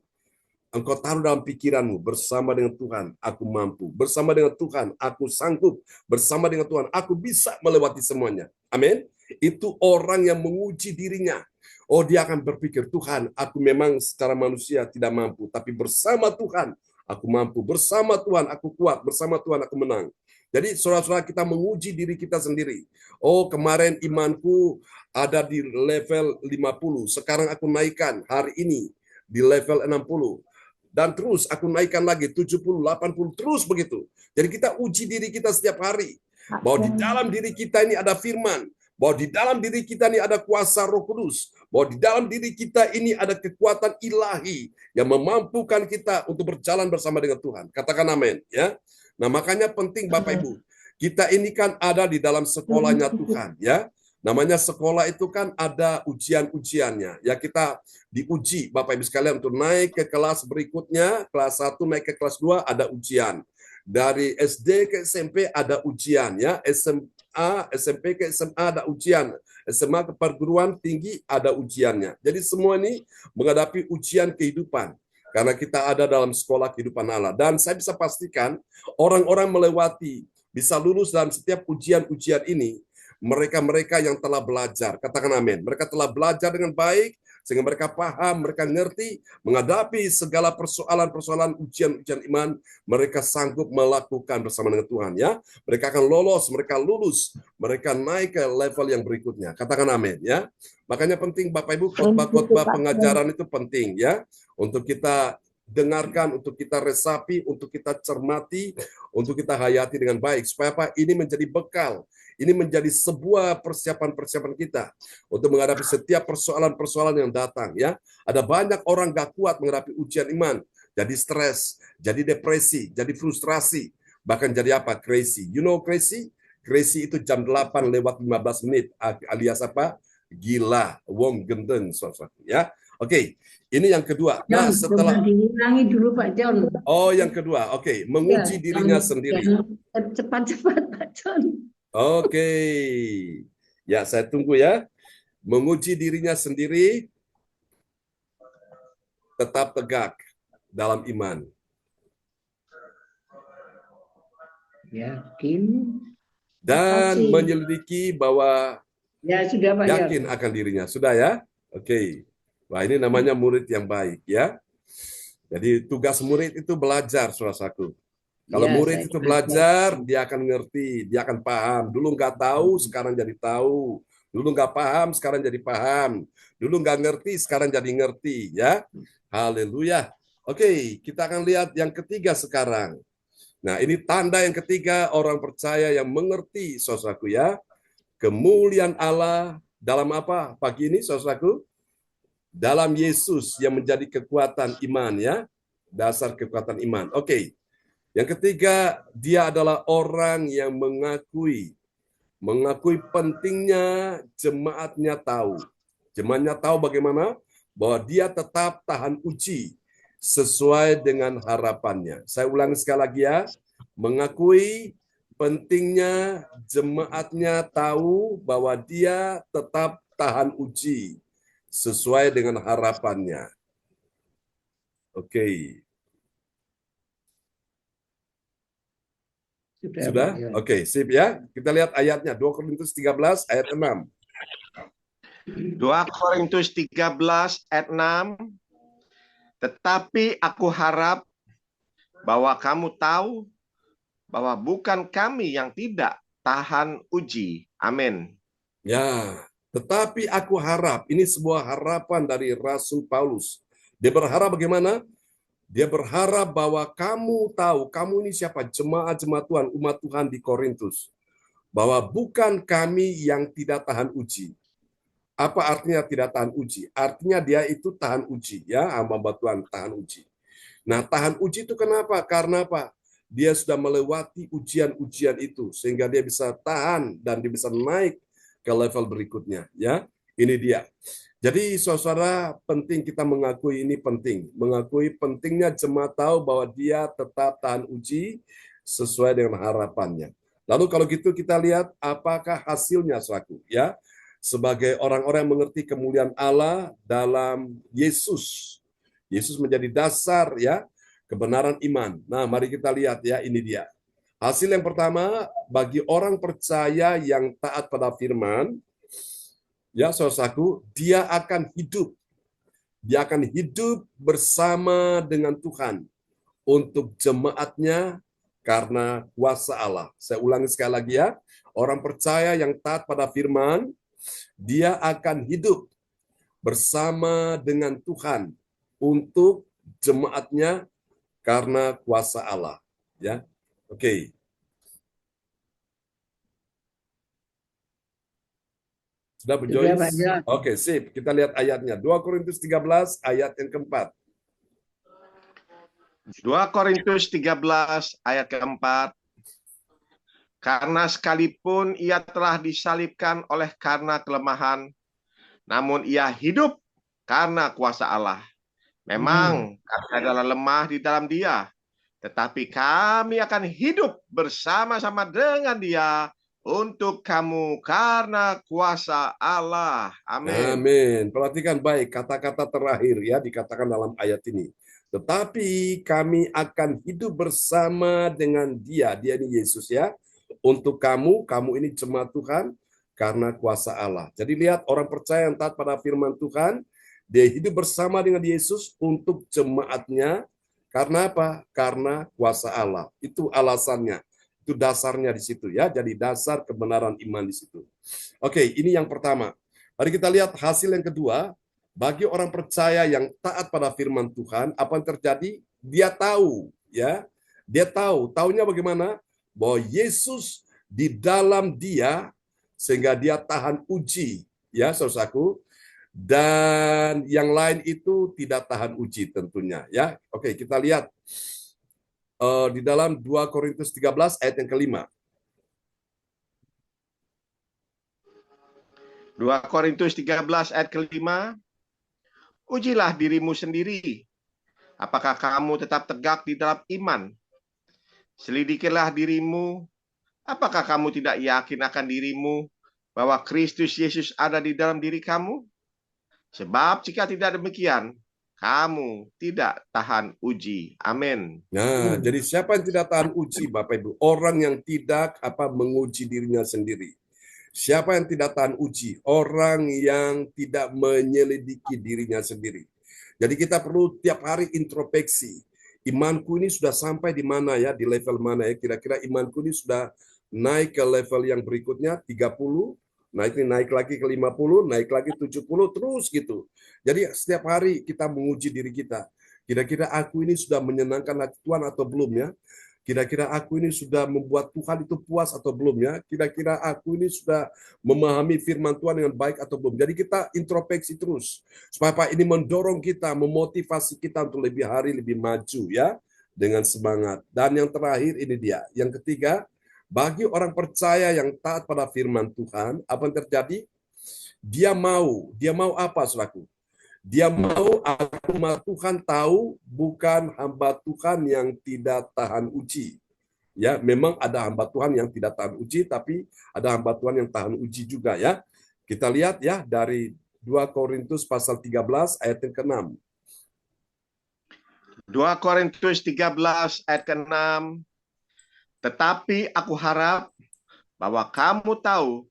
Engkau taruh dalam pikiranmu, bersama dengan Tuhan aku mampu, bersama dengan Tuhan aku sanggup, bersama dengan Tuhan aku bisa melewati semuanya. Amin. Itu orang yang menguji dirinya. Oh, dia akan berpikir, Tuhan, aku memang secara manusia tidak mampu, tapi bersama Tuhan aku mampu, bersama Tuhan aku kuat, bersama Tuhan aku menang. Jadi saudara-saudara, kita menguji diri kita sendiri. Oh, kemarin imanku ada di level 50, sekarang aku naikkan hari ini di level 60. Dan terus aku naikkan lagi 70, 80, terus begitu. Jadi kita uji diri kita setiap hari. Bahwa di dalam diri kita ini ada firman. Bahwa di dalam diri kita ini ada kuasa Roh Kudus. Bahwa di dalam diri kita ini ada kekuatan ilahi yang memampukan kita untuk berjalan bersama dengan Tuhan. Katakan amin, ya. Nah, makanya penting Bapak Ibu. Kita ini kan ada di dalam sekolahnya Tuhan, ya. Namanya sekolah itu kan ada ujian-ujiannya. Ya, kita diuji Bapak Ibu sekalian untuk naik ke kelas berikutnya, kelas 1 naik ke kelas 2 ada ujian. Dari SD ke SMP ada ujian, ya. SMA, SMP ke SMA ada ujian. SMA ke perguruan tinggi ada ujiannya. Jadi semua ini menghadapi ujian kehidupan. Karena kita ada dalam sekolah kehidupan Allah. Dan saya bisa pastikan orang-orang melewati, bisa lulus dalam setiap ujian-ujian ini, mereka-mereka yang telah belajar, katakan amin. Mereka telah belajar dengan baik, sehingga mereka paham, mereka ngerti, menghadapi segala persoalan-persoalan ujian-ujian iman, mereka sanggup melakukan bersama dengan Tuhan, ya. Mereka akan lolos, mereka lulus, mereka naik ke level yang berikutnya. Katakan amin, ya. Makanya penting Bapak Ibu, khotbah-khotbah pengajaran itu penting, ya, untuk kita dengarkan, untuk kita resapi, untuk kita cermati, untuk kita hayati dengan baik, supaya apa? Ini menjadi bekal. Ini menjadi sebuah persiapan-persiapan kita untuk menghadapi setiap persoalan-persoalan yang datang, ya. Ada banyak orang gak kuat menghadapi ujian iman, jadi stres, jadi depresi, jadi frustrasi, bahkan jadi apa? Crazy. You know crazy? Crazy itu jam 8 lewat 15 menit, alias apa? Gila, wong gendeng, ya. Oke, ini yang kedua. Nah, setelah diulangi dulu Pak John. Oh, yang kedua. Oke, menguji dirinya sendiri. Cepat-cepat Pak John. Oke. Ya, saya tunggu ya. Menguji dirinya sendiri, tetap tegak dalam iman. Yakin. Dan menyelidiki bahwa ya sudah Pak yakin akan dirinya. Sudah ya? Oke. Wah, ini namanya murid yang baik ya. Jadi tugas murid itu belajar, saudaraku. Kalau murid itu belajar, dia akan ngerti, dia akan paham. Dulu nggak tahu, sekarang jadi tahu. Dulu nggak paham, sekarang jadi paham. Dulu nggak ngerti, sekarang jadi ngerti. Ya, haleluya. Oke, kita akan lihat yang ketiga sekarang. Nah, ini tanda yang ketiga orang percaya yang mengerti, saudaraku ya. Kemuliaan Allah dalam apa pagi ini, saudaraku? Dalam Yesus yang menjadi kekuatan iman ya. Dasar kekuatan iman. Oke. Yang ketiga, dia adalah orang yang mengakui pentingnya jemaatnya tahu. Jemaatnya tahu bagaimana? Bahwa dia tetap tahan uji sesuai dengan harapannya. Saya ulangi sekali lagi ya. Mengakui pentingnya jemaatnya tahu bahwa dia tetap tahan uji sesuai dengan harapannya. Oke. Sudah? Oke, sip ya. Kita lihat ayatnya. 2 Korintus 13 ayat 6. 2 Korintus 13 ayat 6. Tetapi aku harap bahwa kamu tahu bahwa bukan kami yang tidak tahan uji. Amin. Ya, tetapi aku harap, ini sebuah harapan dari Rasul Paulus. Dia berharap bagaimana? Dia berharap bahwa kamu tahu, kamu ini siapa? Jemaat-jemaat Tuhan, umat Tuhan di Korintus. Bahwa bukan kami yang tidak tahan uji. Apa artinya tidak tahan uji? Artinya dia itu tahan uji. Ya, hamba Tuhan tahan uji. Nah, tahan uji itu kenapa? Karena apa? Dia sudah melewati ujian-ujian itu. Sehingga dia bisa tahan dan dia bisa naik ke level berikutnya. Ya, ini dia. Jadi saudara, penting kita mengakui ini penting. Mengakui pentingnya jemaat tahu bahwa dia tetap tahan uji sesuai dengan harapannya. Lalu kalau gitu kita lihat apakah hasilnya saudaraku ya. Sebagai orang-orang yang mengerti kemuliaan Allah dalam Yesus Yesus menjadi dasar ya kebenaran iman. Nah, mari kita lihat ya, ini dia. Hasil yang pertama, bagi orang percaya yang taat pada firman, ya saudaraku, dia akan hidup. Dia akan hidup bersama dengan Tuhan untuk jemaatnya karena kuasa Allah. Saya ulangi sekali lagi ya, orang percaya yang taat pada firman, dia akan hidup bersama dengan Tuhan untuk jemaatnya karena kuasa Allah. Ya, oke. Sudah Bu Sudah, Pak Joyce? John. Oke, sip. Kita lihat ayatnya. 2 Korintus 13 ayat yang keempat. 2 Korintus 13 ayat keempat. Karena sekalipun ia telah disalibkan oleh karena kelemahan, namun ia hidup karena kuasa Allah. Memang kami adalah lemah di dalam dia, tetapi kami akan hidup bersama-sama dengan dia untuk kamu karena kuasa Allah. Amin. Amin. Perhatikan baik kata-kata terakhir ya dikatakan dalam ayat ini. Tetapi kami akan hidup bersama dengan dia. Dia ini Yesus ya. Untuk kamu ini jemaat Tuhan karena kuasa Allah. Jadi lihat orang percaya yang taat pada firman Tuhan, dia hidup bersama dengan Yesus untuk jemaatnya. Karena apa? Karena kuasa Allah. Itu alasannya. Itu dasarnya di situ ya. Jadi dasar kebenaran iman di situ. Oke, ini yang pertama. Mari kita lihat hasil yang kedua. Bagi orang percaya yang taat pada firman Tuhan, apa yang terjadi? Dia tahu, ya. Dia tahu. Taunya bagaimana? Bahwa Yesus di dalam dia sehingga dia tahan uji, ya, saudaraku. Dan yang lain itu tidak tahan uji tentunya, ya. Oke, kita lihat di dalam 2 Korintus 13 ayat yang kelima. 2 Korintus 13 ayat kelima. Ujilah dirimu sendiri. Apakah kamu tetap tegak di dalam iman? Selidikilah dirimu. Apakah kamu tidak yakin akan dirimu bahwa Kristus Yesus ada di dalam diri kamu? Sebab jika tidak demikian, kamu tidak tahan uji. Amin. Nah, jadi siapa yang tidak tahan uji, Bapak Ibu? Orang yang tidak menguji dirinya sendiri. Siapa yang tidak tahan uji? Orang yang tidak menyelidiki dirinya sendiri. Jadi kita perlu tiap hari introspeksi. Imanku ini sudah sampai di mana ya? Di level mana ya? Kira-kira imanku ini sudah naik ke level yang berikutnya 30, naik lagi ke 50, naik lagi 70, terus gitu. Jadi setiap hari kita menguji diri kita. Kira-kira aku ini sudah menyenangkan hati Tuhan atau belum ya? Kira-kira aku ini sudah membuat Tuhan itu puas atau belum ya? Kira-kira aku ini sudah memahami firman Tuhan dengan baik atau belum? Jadi kita introspeksi terus. Supaya Pak ini mendorong kita, memotivasi kita untuk lebih hari lebih maju ya. Dengan semangat. Dan yang terakhir ini dia. Yang ketiga, bagi orang percaya yang taat pada firman Tuhan, apa yang terjadi? Dia mau apa saudaraku? Dia mau hamba Tuhan tahu, bukan hamba Tuhan yang tidak tahan uji. Ya, memang ada hamba Tuhan yang tidak tahan uji, tapi ada hamba Tuhan yang tahan uji juga ya. Kita lihat ya dari 2 Korintus pasal 13 ayat yang ke-6. 2 Korintus 13 ayat ke-6. Tetapi aku harap bahwa kamu tahu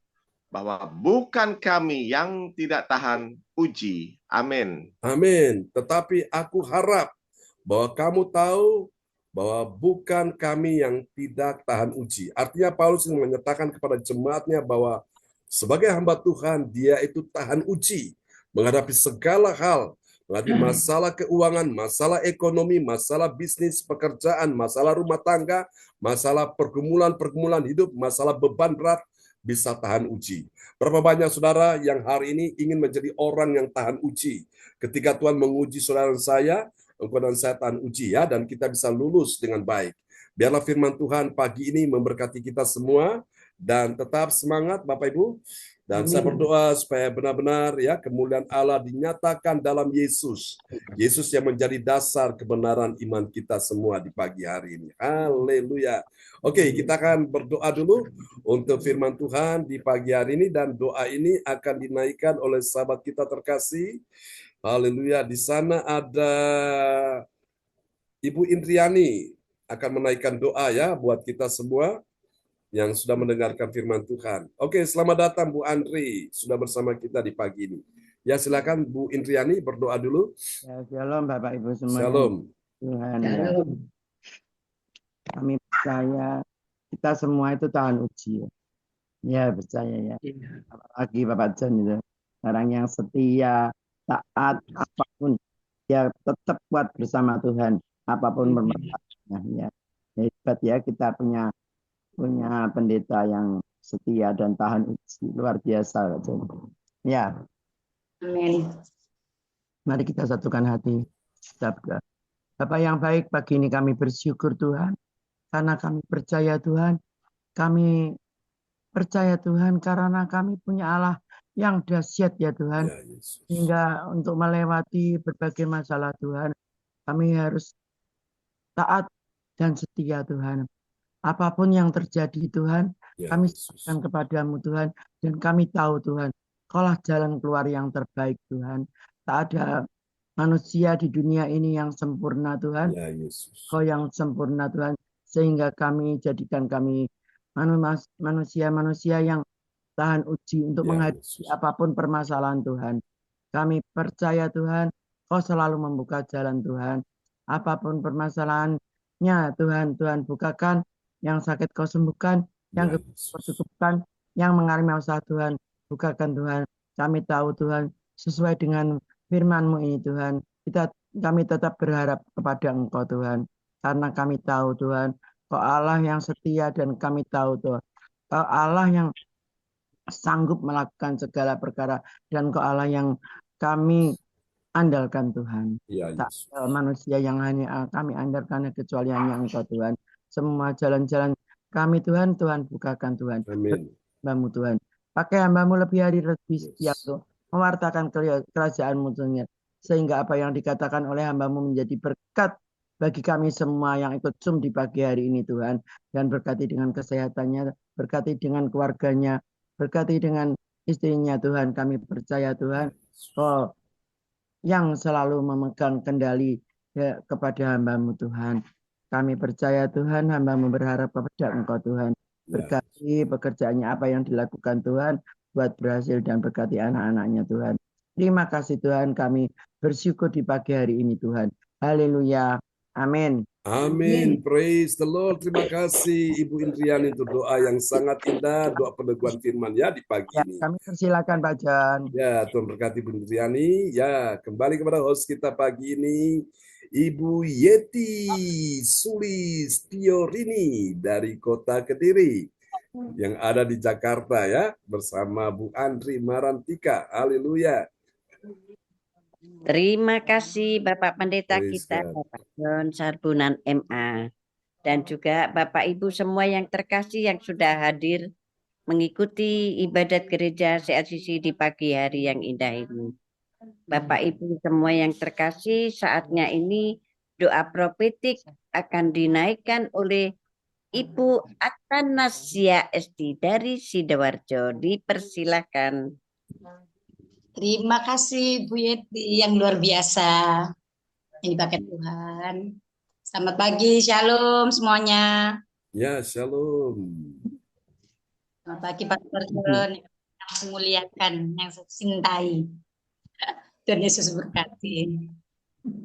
bahwa bukan kami yang tidak tahan uji. Amin. Amin. Tetapi aku harap bahwa kamu tahu bahwa bukan kami yang tidak tahan uji. Artinya Paulus menyatakan kepada jemaatnya bahwa sebagai hamba Tuhan, dia itu tahan uji. Menghadapi segala hal. Menghadapi masalah keuangan, masalah ekonomi, masalah bisnis, pekerjaan, masalah rumah tangga, masalah pergumulan hidup, masalah beban berat, bisa tahan uji. Berapa banyak saudara yang hari ini ingin menjadi orang yang tahan uji. Ketika Tuhan menguji saudara saya, engkau dan saya tahan uji ya, dan kita bisa lulus dengan baik. Biarlah firman Tuhan pagi ini memberkati kita semua, dan tetap semangat Bapak Ibu. Dan saya berdoa supaya benar-benar ya kemuliaan Allah dinyatakan dalam Yesus. Yesus yang menjadi dasar kebenaran iman kita semua di pagi hari ini. Haleluya. Oke, kita akan berdoa dulu untuk firman Tuhan di pagi hari ini, dan doa ini akan dinaikkan oleh sahabat kita terkasih. Haleluya. Di sana ada Ibu Indriani akan menaikkan doa ya buat kita semua yang sudah mendengarkan firman Tuhan. Oke, selamat datang Bu Andri, sudah bersama kita di pagi ini. Ya, silakan Bu Indriani berdoa dulu. Ya, shalom Bapak Ibu semua. Shalom. Tuhan ya. Shalom. Kami percaya kita semua itu tahan uji. Ya, percaya ya. Apalagi Bapak John itu. Orang yang setia, taat, apapun. Ya, tetap kuat bersama Tuhan. Apapun permasalahannya. Ya. Hebat ya, kita punya pendeta yang setia dan tahan uji. Luar biasa. Ya. Amin. Mari kita satukan hati. Kita berdoa. Bapak yang baik, pagi ini kami bersyukur Tuhan. Karena kami percaya Tuhan. Kami percaya Tuhan karena kami punya Allah yang dahsyat ya Tuhan. Ya, Yesus. Hingga untuk melewati berbagai masalah Tuhan. Kami harus taat dan setia Tuhan. Apapun yang terjadi Tuhan, Ya, kami Yesus. serahkan kepadamu Tuhan. Dan kami tahu Tuhan, Kaulah jalan keluar yang terbaik Tuhan. Tak ada manusia di dunia ini yang sempurna Tuhan. Ya, Yesus. Kau yang sempurna Tuhan. Sehingga jadikan kami manusia-manusia yang tahan uji untuk Ya, menghadapi Yesus. apapun permasalahan Tuhan. Kami percaya Tuhan, Kau selalu membuka jalan Tuhan. Apapun permasalahannya Tuhan bukakan. Yang sakit Kau sembuhkan, yang Ya, Kau Yesus. cukupkan, yang mengalami usaha Tuhan, bukakan Tuhan. Kami tahu Tuhan, sesuai dengan firman-Mu ini Tuhan, kami tetap berharap kepada Engkau Tuhan. Karena kami tahu Tuhan, Kau Allah yang setia, dan kami tahu Tuhan, Kau Allah yang sanggup melakukan segala perkara, dan Kau Allah yang kami andalkan Tuhan. Ya, Tak Yesus. ada manusia yang hanya kami andalkan kecuali hanya Engkau Tuhan. Semua jalan-jalan kami Tuhan bukakan Tuhan. Amin. Hamba-Mu Tuhan. Pakai Hamba-Mu lebih hari lebih setia Yes. Tuhan. Mewartakan kerajaan-Mu Tuhan. Sehingga apa yang dikatakan oleh Hamba-Mu menjadi berkat bagi kami semua yang ikut Zoom di pagi hari ini Tuhan. Dan berkati dengan kesehatannya, berkati dengan keluarganya, berkati dengan istrinya Tuhan. Kami percaya Tuhan, Kau yang selalu memegang kendali kepada Hamba-Mu Tuhan. Kami percaya Tuhan, Hamba-Mu berharap kepada Engkau Tuhan. Berkati pekerjaannya apa yang dilakukan Tuhan, buat berhasil, dan berkati anak-anaknya Tuhan. Terima kasih Tuhan, kami bersyukur di pagi hari ini Tuhan. Haleluya. Amin. Amin. Praise the Lord. Terima kasih Ibu Indriani untuk doa yang sangat indah, doa peneguhan firman ya di pagi Ya, ini. kami persilakan Pak John. Ya, Tuhan berkati Ibu Indriani. Ya, kembali kepada host kita pagi ini, Ibu Yeti Sulistiorini dari Kota Kediri yang ada di Jakarta ya, bersama Bu Andri Marantika. Haleluya. Terima kasih Bapak Pendeta Praise kita, God. Bapak John Sarbunan MA. Dan juga Bapak Ibu semua yang terkasih yang sudah hadir mengikuti ibadat gereja CLCC di pagi hari yang indah ini. Bapak Ibu semua yang terkasih, saatnya ini doa profetik akan dinaikkan oleh Ibu Atanasia SD dari Sidoarjo. Dipersilahkan. Terima kasih Bu Yeti yang luar biasa. Ini pakai Tuhan. Selamat pagi, shalom semuanya. Ya, shalom. Selamat pagi Pak John yang memuliakan, yang saya cintai. Tuhan Yesus berkati.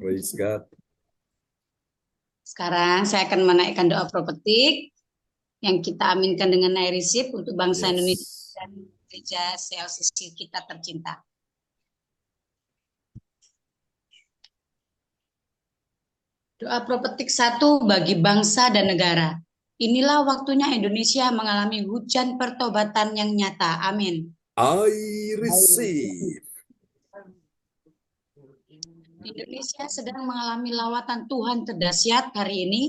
Praise God. Sekarang saya akan menaikkan doa profetik yang kita aminkan dengan air resip untuk bangsa Indonesia dan gereja CLCC kita tercinta. Doa profetik 1 bagi bangsa dan negara. Inilah waktunya Indonesia mengalami hujan pertobatan yang nyata. Amin. I receive. Indonesia sedang mengalami lawatan Tuhan terdahsyat hari ini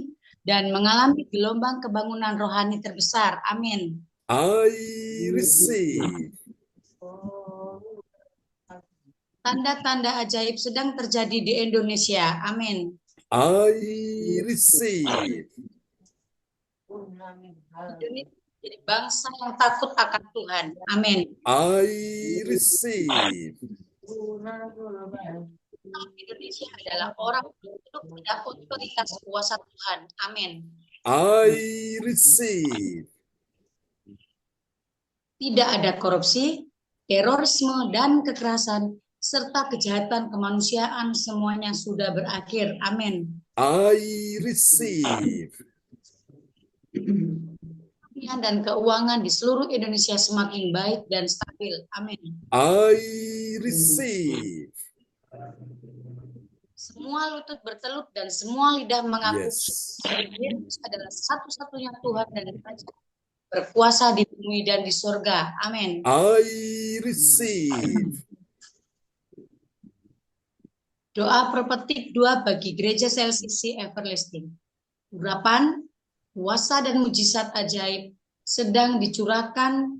dan mengalami gelombang kebangunan rohani terbesar. Amin. I receive. Tanda-tanda ajaib sedang terjadi di Indonesia. Amin. I receive. Indonesia menjadi bangsa yang takut akan Tuhan. Amin. I receive. Indonesia adalah orang tunduk pada otoritas kuasa Tuhan. Amin. I receive. Tidak ada korupsi, terorisme, dan kekerasan, serta kejahatan kemanusiaan semuanya sudah berakhir. Amin. I receive. Dan keuangan di seluruh Indonesia semakin baik dan stabil. Amin. I receive. Semua lutut bertelut dan semua lidah mengaku Yes. Yesus adalah satu-satunya Tuhan dan Raja, berkuasa di bumi dan di surga. Amin. I receive. Doa perpetik 2 bagi Gereja CLCC Everlasting. Urapan, kuasa dan mujizat ajaib sedang dicurahkan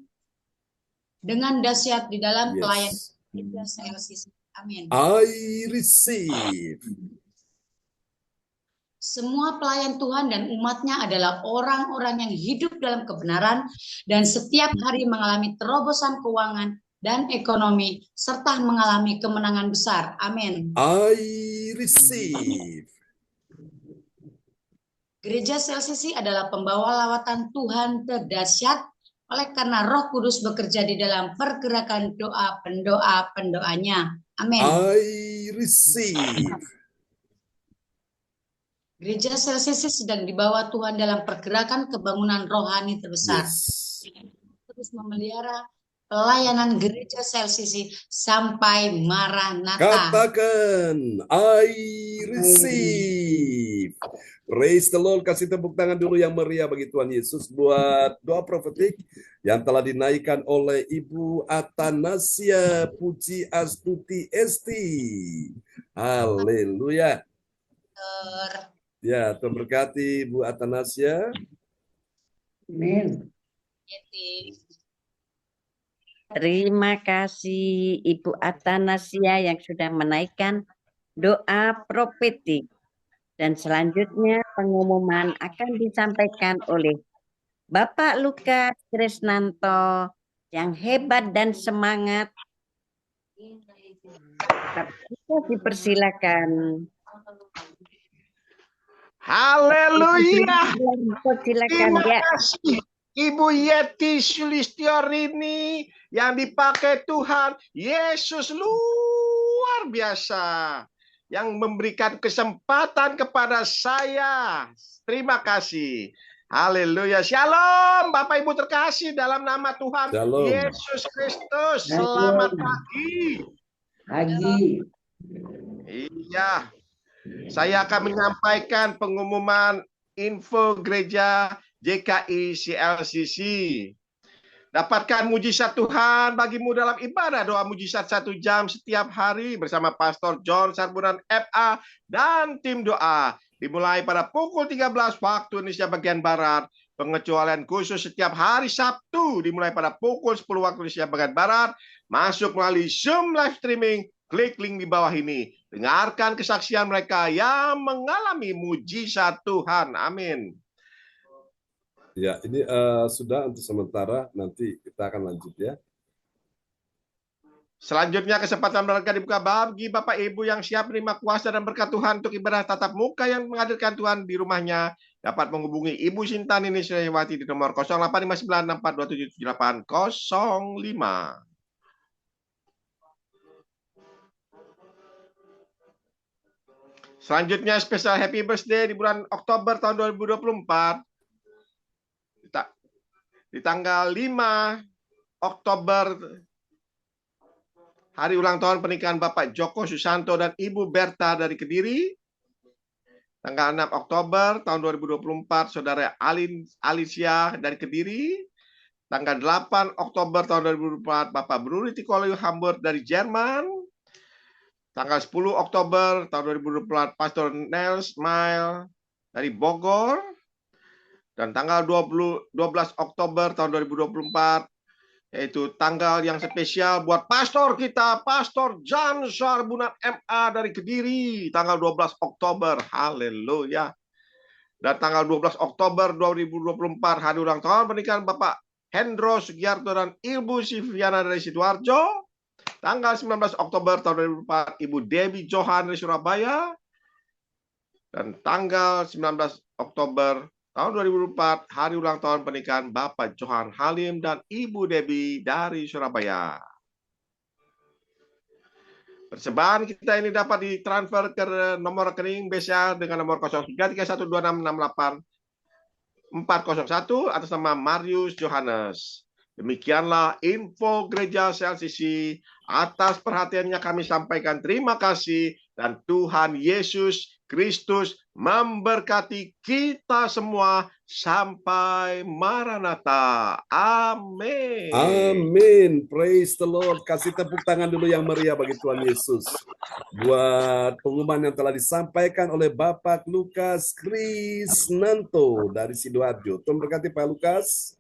dengan dahsyat di dalam pelayanan Yes. Gereja CLCC. Amin. I receive. Semua pelayan Tuhan dan umatnya adalah orang-orang yang hidup dalam kebenaran dan setiap hari mengalami terobosan keuangan dan ekonomi serta mengalami kemenangan besar. Amin. I receive. Gereja CLCC adalah pembawa lawatan Tuhan terdahsyat oleh karena Roh Kudus bekerja di dalam pergerakan doa pendoa-pendoanya. Amin. I receive. Gereja CLCC sedang dibawa Tuhan dalam pergerakan kebangunan rohani terbesar. Yes. Terus memelihara pelayanan gereja CLCC sampai Maranatha. Katakan, I receive. Praise the Lord. Kasih tepuk tangan dulu yang meriah bagi Tuhan Yesus buat doa profetik yang telah dinaikkan oleh Ibu Atanasia Puji Astuti Esti. Haleluya. Ya, Tuhan berkati Bu Atanasia. Amin. Terima kasih Ibu Atanasia yang sudah menaikkan doa profetik. Dan selanjutnya pengumuman akan disampaikan oleh Bapak Lukas Krisnanto yang hebat dan semangat. Kita dipersilakan. Haleluya. Silakan Terima ya. kasih Ibu Yeti Sulistiorini yang dipakai Tuhan Yesus luar biasa yang memberikan kesempatan kepada saya. Terima kasih. Haleluya. Shalom Bapak Ibu terkasih dalam nama Tuhan Shalom. Yesus Kristus. Selamat pagi. Pagi. Iya. Saya akan menyampaikan pengumuman info gereja JKI CLCC. Dapatkan mujizat Tuhan bagimu dalam ibadah doa mujizat 1 jam setiap hari bersama Pastor John Sarbunan FA dan tim doa. Dimulai pada pukul 13 waktu Indonesia bagian Barat. Pengecualian khusus setiap hari Sabtu dimulai pada pukul 10 waktu Indonesia bagian Barat. Masuk melalui Zoom live streaming. Klik link di bawah ini. Dengarkan kesaksian mereka yang mengalami mujizat Tuhan. Amin. Ya, ini sudah untuk sementara, nanti kita akan lanjut ya. Selanjutnya kesempatan berkat dibuka bagi Bapak Ibu yang siap menerima kuasa dan berkat Tuhan untuk ibadah tatap muka yang menghadirkan Tuhan di rumahnya. Dapat menghubungi Ibu Sinta Nini Suryawati di nomor 085964277805. Selanjutnya spesial Happy Birthday di bulan Oktober tahun 2024. Di tanggal 5 Oktober, hari ulang tahun pernikahan Bapak Joko Susanto dan Ibu Berta dari Kediri. Tanggal 6 Oktober tahun 2024, Saudara Alicia dari Kediri. Tanggal 8 Oktober tahun 2024, Bapak Bruri Tikolu Hamburg dari Jerman. Tanggal 10 Oktober tahun 2024, Pastor Nels Mail dari Bogor. Dan tanggal 12 Oktober tahun 2024, yaitu tanggal yang spesial buat pastor kita, Pastor Jan Sarbunan MA dari Kediri, tanggal 12 Oktober. Haleluya. Dan tanggal 12 Oktober 2024 hari ulang tahun pernikahan Bapak Hendro Sugiarto dan Ibu Siviana dari Sidoarjo. Tanggal 19 Oktober tahun 2024 Ibu Debbie Johan dari Surabaya. Dan tanggal 19 Oktober tahun 2004 hari ulang tahun pernikahan Bapak Johan Halim dan Ibu Debbie dari Surabaya. Persembahan kita ini dapat ditransfer ke nomor rekening BCA dengan nomor 03312668 atas nama Marius Johannes. Demikianlah info Gereja CLCC. Atas perhatiannya kami sampaikan terima kasih dan Tuhan Yesus Kristus memberkati kita semua sampai Maranatha. Amin. Amin. Praise the Lord. Kasih tepuk tangan dulu yang meriah bagi Tuhan Yesus. Buat pengumuman yang telah disampaikan oleh Bapak Lukas Krisnanto dari Sidoarjo. Tuhan berkati Pak Lukas.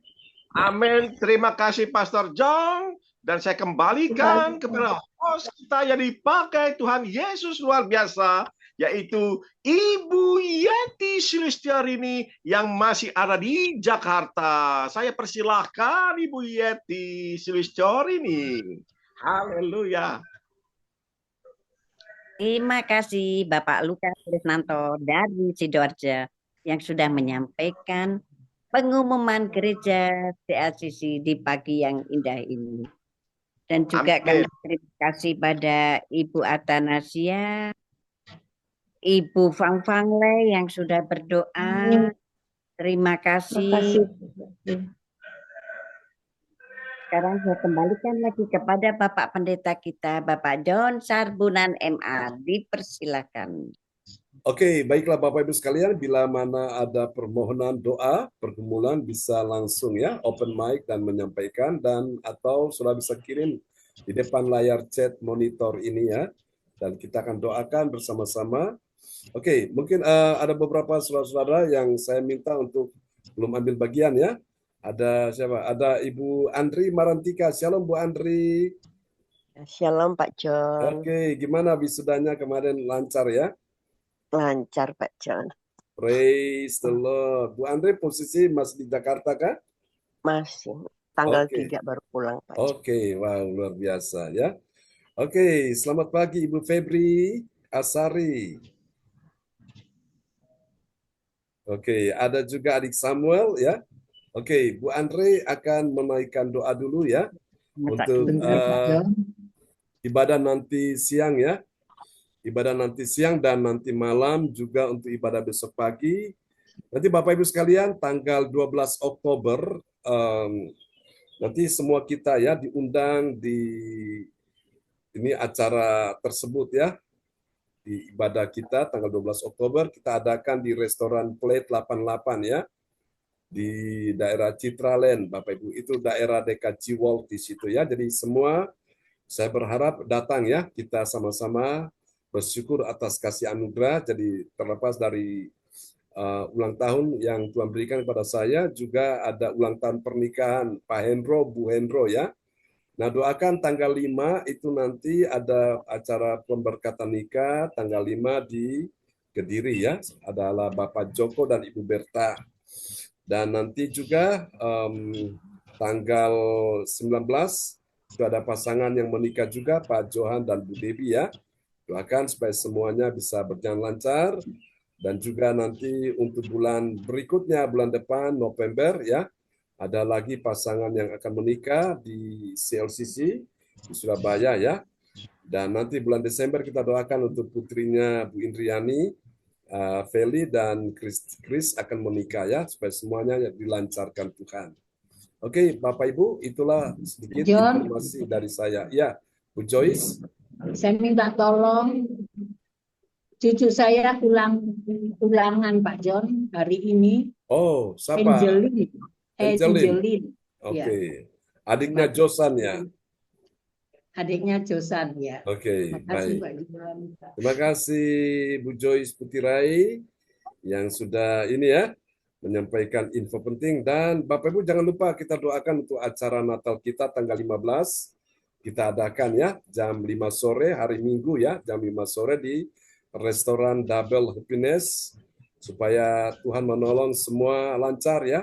Amin. Terima kasih Pastor John. Dan saya kembalikan kepada host kita yang dipakai Tuhan Yesus luar biasa, yaitu Ibu Yeti Sulistiarini yang masih ada di Jakarta. Saya persilahkan Ibu Yeti Sulistiarini. Haleluya. Terima kasih Bapak Lukas Krisnanto dari Sidoarjo yang sudah menyampaikan pengumuman gereja CLCC di pagi yang indah ini. Dan juga kami terima kasih pada Ibu Atanasia, Ibu Fang Fangle yang sudah berdoa. Terima kasih. Sekarang saya kembalikan lagi kepada Bapak Pendeta kita, Bapak Jon Sarbunan MA. Dipersilakan. Oke, baiklah Bapak Ibu sekalian, bila mana ada permohonan doa, pergumulan bisa langsung ya, open mic dan menyampaikan, dan atau sudah bisa kirim di depan layar chat monitor ini ya, dan kita akan doakan bersama-sama. Oke, mungkin ada beberapa saudara-saudara yang saya minta untuk belum ambil bagian ya. Ada siapa? Ada Ibu Andri Marantika. Shalom Bu Andri. Shalom Pak John. Oke, gimana wisudanya kemarin, lancar ya? Lancar Pak John. Praise the Lord. Bu Andre posisi masih di Jakarta kah? Masih. Tanggal 3 baru pulang Pak John. Oke, wow, luar biasa ya. Oke, selamat pagi Ibu Febri Asari. Oke, ada juga adik Samuel ya. Oke, Bu Andre akan menaikkan doa dulu ya untuk ibadah nanti siang ya. Ibadah nanti siang dan nanti malam juga untuk ibadah besok pagi. Nanti Bapak Ibu sekalian tanggal 12 Oktober nanti semua kita ya diundang di ini acara tersebut ya. Di ibadah kita tanggal 12 Oktober kita adakan di restoran Plate 88 ya. Di daerah Citraland Bapak Ibu. Itu daerah dekat Ciwol di situ ya. Jadi semua saya berharap datang ya, kita sama-sama bersyukur atas kasih anugerah. Jadi terlepas dari ulang tahun yang Tuhan berikan kepada saya, juga ada ulang tahun pernikahan Pak Hendro, Bu Hendro ya. Nah doakan tanggal 5 itu nanti ada acara pemberkatan nikah tanggal 5 di Kediri ya. Adalah Bapak Joko dan Ibu Berta. Dan nanti juga tanggal 19 itu ada pasangan yang menikah juga, Pak Johan dan Bu Debbie ya. Doakan supaya semuanya bisa berjalan lancar. Dan juga nanti untuk bulan berikutnya, bulan depan, November ya, ada lagi pasangan yang akan menikah di CLCC di Surabaya ya. Dan nanti bulan Desember kita doakan untuk putrinya Bu Indriani, Feli dan Chris akan menikah ya, supaya semuanya dilancarkan Tuhan. Oke, Bapak Ibu, itulah sedikit informasi dari saya. Ya, Bu Joyce. Saya minta tolong cucu saya ulangan Pak John hari ini. Oh, siapa? Angelin. Oke. Adiknya Josan ya. Adiknya Josan ya. Oke, baik. Pak John. Terima kasih Bu Joyce Putirai yang sudah ini ya. menyampaikan info penting. Dan Bapak Ibu jangan lupa kita doakan untuk acara Natal kita tanggal 15. Kita adakan ya jam 5 sore hari Minggu ya, jam 5 sore di restoran Double Happiness, supaya Tuhan menolong semua lancar ya.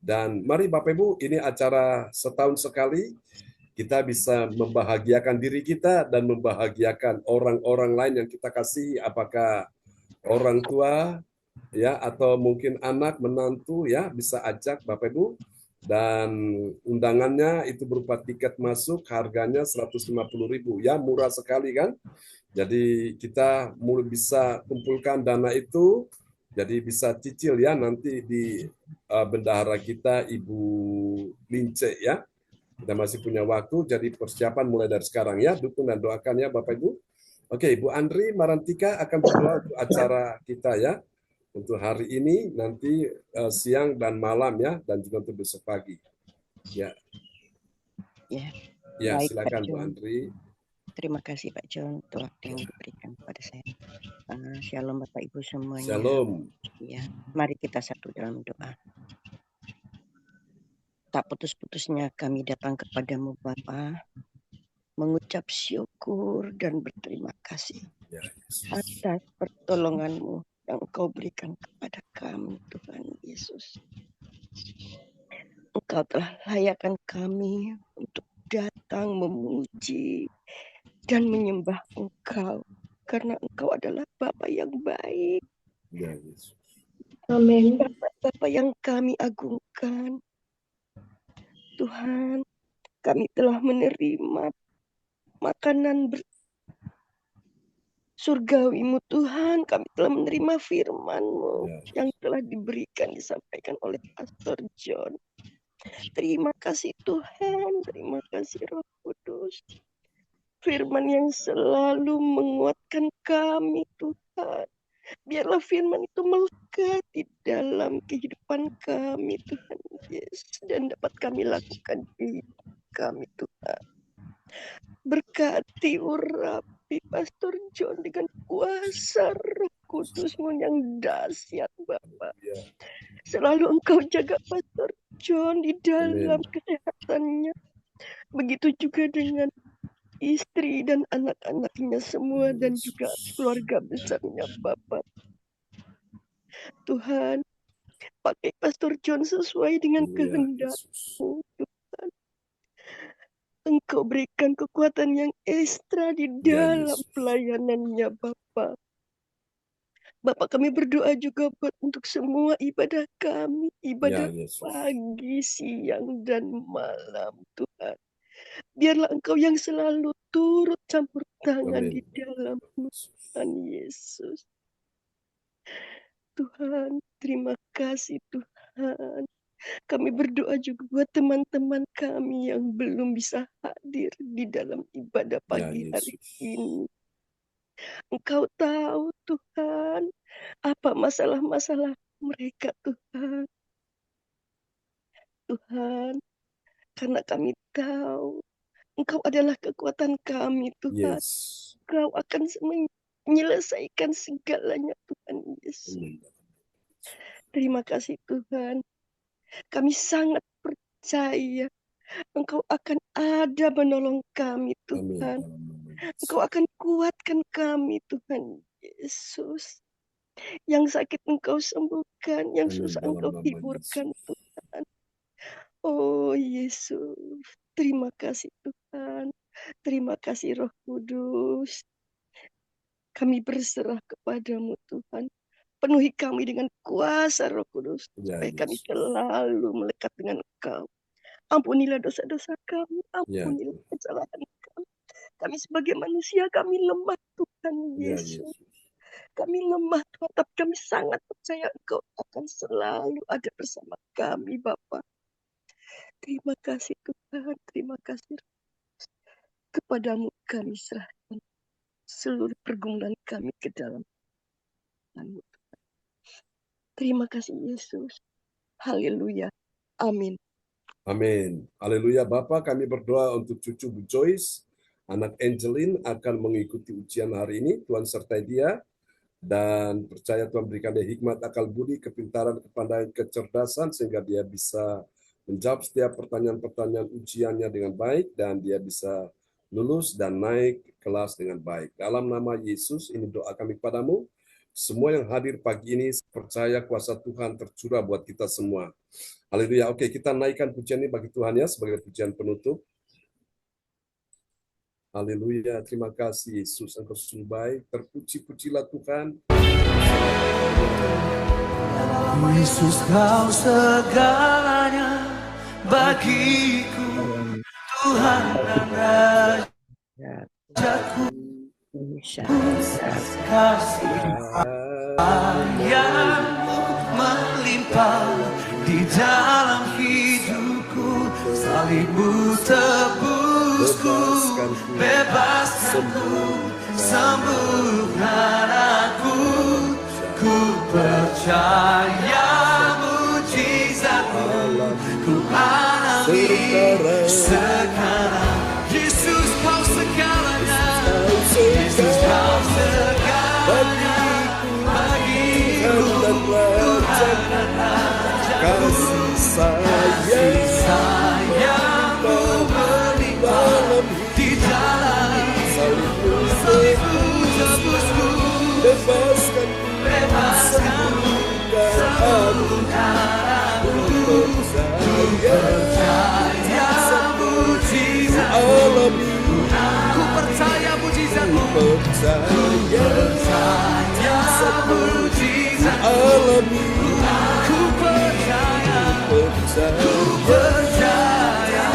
Dan mari Bapak Ibu, ini acara setahun sekali, kita bisa membahagiakan diri kita dan membahagiakan orang-orang lain yang kita kasih, apakah orang tua ya atau mungkin anak, menantu ya, bisa ajak Bapak Ibu. Dan undangannya itu berupa tiket masuk, harganya 150.000 ya, murah sekali kan. Jadi kita mulai bisa kumpulkan dana itu, jadi bisa cicil ya nanti di bendahara kita Ibu Lince ya. Kita masih punya waktu, jadi persiapan mulai dari sekarang ya, dukung dan doakan ya Bapak Ibu. Oke, Ibu Andri Marantika akan berdoa untuk acara kita ya, untuk hari ini, nanti siang dan malam ya, dan juga untuk besok pagi. Ya, ya Baik, silakan Pak Bu John. Andri. Terima kasih Pak John untuk waktu yang diberikan kepada saya. Shalom Bapak Ibu semuanya. Shalom. Ya, mari kita satu dalam doa. Tak putus-putusnya kami datang kepadamu Bapa, mengucap syukur dan berterima kasih atas pertolonganmu yang Engkau berikan kepada kami, Tuhan Yesus. Engkau telah layakkan kami untuk datang memuji dan menyembah Engkau, karena Engkau adalah Bapa yang baik. Ya, Yesus. Amin. Bapa yang kami agungkan. Tuhan, kami telah menerima makanan surgawimu Tuhan, kami telah menerima firman-Mu yang telah diberikan, disampaikan oleh Pastor John. Terima kasih Tuhan, terima kasih Roh Kudus. Firman yang selalu menguatkan kami Tuhan. Biarlah firman itu melekat di dalam kehidupan kami Tuhan Yesus, dan dapat kami lakukan di hidup kami Tuhan. Berkati urapi Pastor John dengan kuasa Roh Kudus-Mu yang dahsyat Bapa. Selalu Engkau jaga Pastor John di dalam kesehatannya. Begitu juga dengan istri dan anak-anaknya semua dan juga keluarga besarnya Bapa. Tuhan, pakai Pastor John sesuai dengan kehendak-Mu Tuhan. Engkau berikan kekuatan yang ekstra di dalam pelayanannya Bapa. Bapak, kami berdoa juga untuk semua ibadah kami, ibadah pagi, siang, dan malam Tuhan. Biarlah Engkau yang selalu turut campur tangan di dalam Tuhan Yesus. Tuhan, terima kasih Tuhan. Kami berdoa juga buat teman-teman kami yang belum bisa hadir di dalam ibadah pagi hari ini. Engkau tahu Tuhan, apa masalah-masalah mereka Tuhan. Tuhan, karena kami tahu Engkau adalah kekuatan kami Tuhan. Engkau akan menyelesaikan segalanya Tuhan Yesus. Terima kasih Tuhan. Kami sangat percaya Engkau akan ada menolong kami Tuhan. Engkau akan kuatkan kami Tuhan Yesus. Yang sakit Engkau sembuhkan, yang susah Engkau hiburkan Tuhan. Oh Yesus, terima kasih Tuhan. Terima kasih Roh Kudus. Kami berserah kepadamu Tuhan. Penuhi kami dengan kuasa Roh Kudus, supaya kami selalu melekat dengan Engkau. Ampunilah dosa-dosa kami, ampunilah kesalahan kami. Kami sebagai manusia, kami lemah Tuhan Yesus. Kami lemah Tuhan, tapi kami sangat percaya Engkau akan selalu ada bersama kami Bapa. Terima kasih Tuhan, terima kasih. Kepadamu kami serahkan seluruh pergumulan kami ke dalam tangan-Mu. Terima kasih Yesus. Haleluya. Amin. Amin. Haleluya. Bapak, kami berdoa untuk cucu Bu Joyce, anak Angeline akan mengikuti ujian hari ini. Tuhan sertai dia. Dan percaya Tuhan berikan dia hikmat, akal budi, kepintaran, kepandaian, kecerdasan, sehingga dia bisa menjawab setiap pertanyaan-pertanyaan ujiannya dengan baik, dan dia bisa lulus dan naik kelas dengan baik. Dalam nama Yesus, ini doa kami padamu. Semua yang hadir pagi ini, percaya kuasa Tuhan tercurah buat kita semua. Haleluya. Oke, kita naikkan pujian ini bagi Tuhan ya, sebagai pujian penutup. Haleluya, terima kasih Yesus, Engkau sungguh baik, terpuji-pujilah Tuhan. Yesus, Kau segalanya bagiku, Tuhan dan Rajaku, kasih sayang-Mu melimpah di dalam hidupku, salib-Mu tebusku, bebaskanku, sembuhkan aku, ku percaya mujizat-Mu, ku alami sekarang. Yesus, Kau segalanya, Yesus, Kau segalanya bagiku, Tuhan dan Rajaku, kasih sayang-Mu melimpah di dalam salib-Mu tebusku, bebaskanku, sembuhkan aku, ku percaya mujizat-Mu, ku percaya mujizat-Mu, ku percaya mujizat-Mu, ku percaya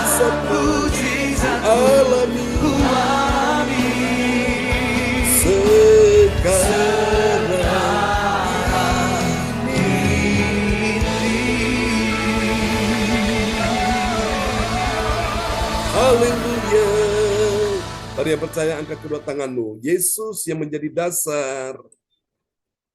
mujizat-Mu, ku alami sekarang ini. Haleluya. Mari yang percaya, angkat kedua tanganmu. Yesus yang menjadi dasar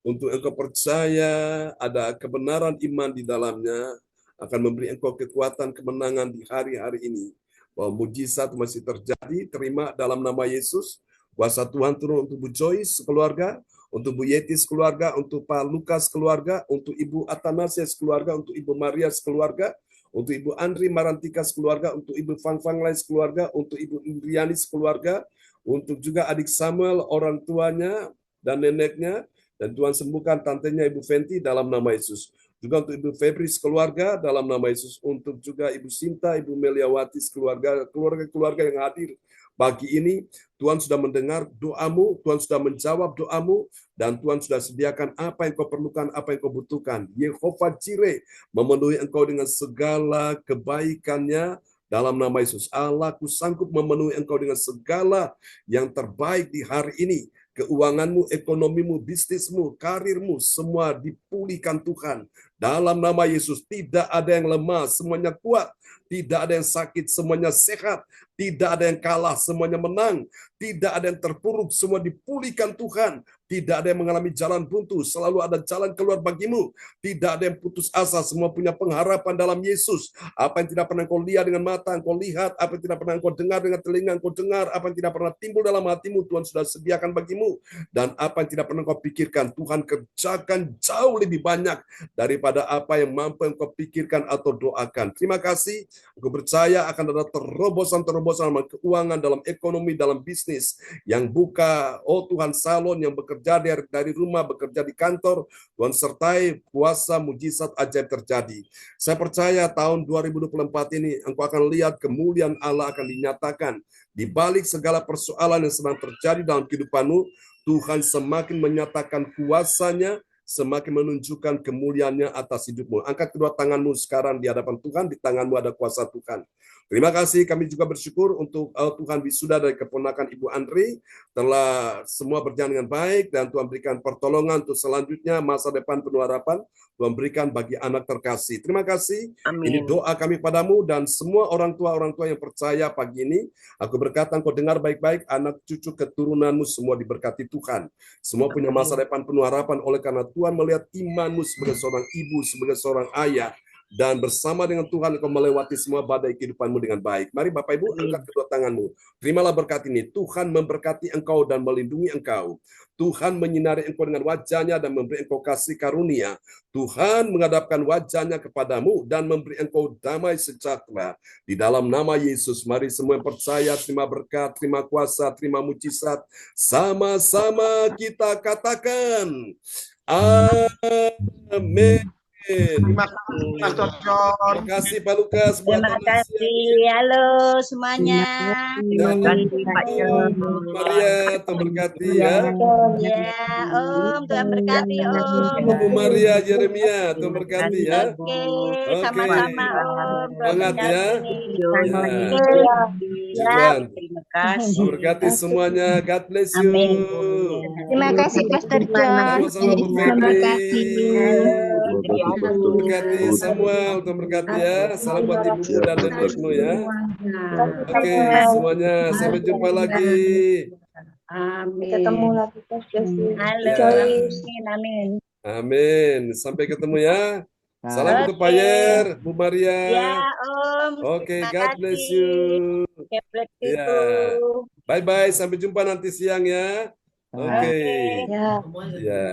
untuk engkau percaya ada kebenaran iman di dalamnya, akan memberi engkau kekuatan kemenangan di hari-hari ini. Bahwa mujizat masih terjadi, terima dalam nama Yesus. Kuasa Tuhan turun untuk Bu Joyce keluarga, untuk Bu Yeti keluarga, untuk Pak Lukas keluarga, untuk Ibu Atanasias keluarga, untuk Ibu Maria keluarga, untuk Ibu Andri Marantika keluarga, untuk Ibu Fang Fang Lai keluarga, untuk Ibu Indriani keluarga, untuk juga adik Samuel, orang tuanya dan neneknya, dan Tuhan sembuhkan tantenya Ibu Fenty dalam nama Yesus. Juga untuk Ibu Febri keluarga dalam nama Yesus. Untuk juga Ibu Sinta, Ibu Meliawati keluarga yang hadir pagi ini. Tuhan sudah mendengar doamu, Tuhan sudah menjawab doamu, dan Tuhan sudah sediakan apa yang kau perlukan, apa yang kau butuhkan. Yehova Jireh memenuhi engkau dengan segala kebaikannya dalam nama Yesus. Allahku sanggup memenuhi engkau dengan segala yang terbaik di hari ini. Keuanganmu, ekonomimu, bisnismu, karirmu, semua dipulihkan Tuhan. Dalam nama Yesus, tidak ada yang lemah, semuanya kuat. Tidak ada yang sakit, semuanya sehat. Tidak ada yang kalah, semuanya menang. Tidak ada yang terpuruk, semua dipulihkan Tuhan. Tidak ada yang mengalami jalan buntu, selalu ada jalan keluar bagimu. Tidak ada yang putus asa, semua punya pengharapan dalam Yesus. Apa yang tidak pernah engkau lihat dengan mata, engkau lihat. Apa yang tidak pernah engkau dengar dengan telinga, engkau dengar. Apa yang tidak pernah timbul dalam hatimu, Tuhan sudah sediakan bagimu. Dan apa yang tidak pernah engkau pikirkan, Tuhan kerjakan jauh lebih banyak daripada apa yang mampu engkau pikirkan atau doakan. Terima kasih. Aku percaya akan ada terobosan-terobosan dalam keuangan, dalam ekonomi, dalam bisnis yang buka. Oh Tuhan, salon yang bekerja dari rumah, bekerja di kantor, Tuhan sertai kuasa mujizat ajaib terjadi. Saya percaya tahun 2024 ini engkau akan lihat kemuliaan Allah akan dinyatakan. Di balik segala persoalan yang sedang terjadi dalam kehidupanmu, Tuhan semakin menyatakan kuasa-Nya, semakin menunjukkan kemuliaan-Nya atas hidupmu. Angkat kedua tanganmu sekarang di hadapan Tuhan, di tanganmu ada kuasa Tuhan. Terima kasih, kami juga bersyukur untuk Tuhan wisuda dari keponakan Ibu Andri, telah semua berjalan dengan baik, dan Tuhan berikan pertolongan untuk selanjutnya, masa depan penuh harapan, Tuhan berikan bagi anak terkasih. Terima kasih, Amin. ini doa kami padamu, dan semua orang tua yang percaya pagi ini, aku berkata, engkau dengar baik-baik, anak cucu keturunanmu semua diberkati Tuhan. Semua punya masa depan penuh harapan, oleh karena Tuhan melihat imanmu sebagai seorang ibu, sebagai seorang ayah. dan bersama dengan Tuhan engkau melewati semua badai kehidupanmu dengan baik. Mari Bapak Ibu angkat kedua tanganmu. Terimalah berkat ini. Tuhan memberkati engkau dan melindungi engkau. Tuhan menyinari engkau dengan wajahnya dan memberi engkau kasih karunia. Tuhan menghadapkan wajahnya kepadamu dan memberi engkau damai sejahtera. Di dalam nama Yesus, mari semua yang percaya terima berkat, terima kuasa, terima mujizat. Sama-sama kita katakan, amin. Terima kasih Pastor John. Terima kasih Pak Lukas. Terima kasih. Halo semuanya. Terima kasih Pak Maria, Tuhan berkati ya. Ya, Om, Tuhan berkati Om. Bu Maria Jeremia, Tuhan berkati ya. Oke, sama-sama Om. Tuhan Semangat ya. Ya, terima kasih. Tuhan berkati semuanya. God bless you. Terima kasih Pastor John. Sama-sama Bu Terima Febri. kasih. Tuhan berkati Samuel, Tuhan berkati ya. Salam buat ibumu dan nenekmu ya. Oke, semuanya sampai jumpa lagi. Amin. Ketemu lagi Pastor John. Halo, Ya. amin. Amin. Sampai ketemu ya. Salam untuk Pak Yer, Bu Maria. Ya, Om. Oke, Terima God bless kasih. you. God bless you. Ya. Bye-bye, sampai jumpa nanti siang ya. Oke. Ya. Ya.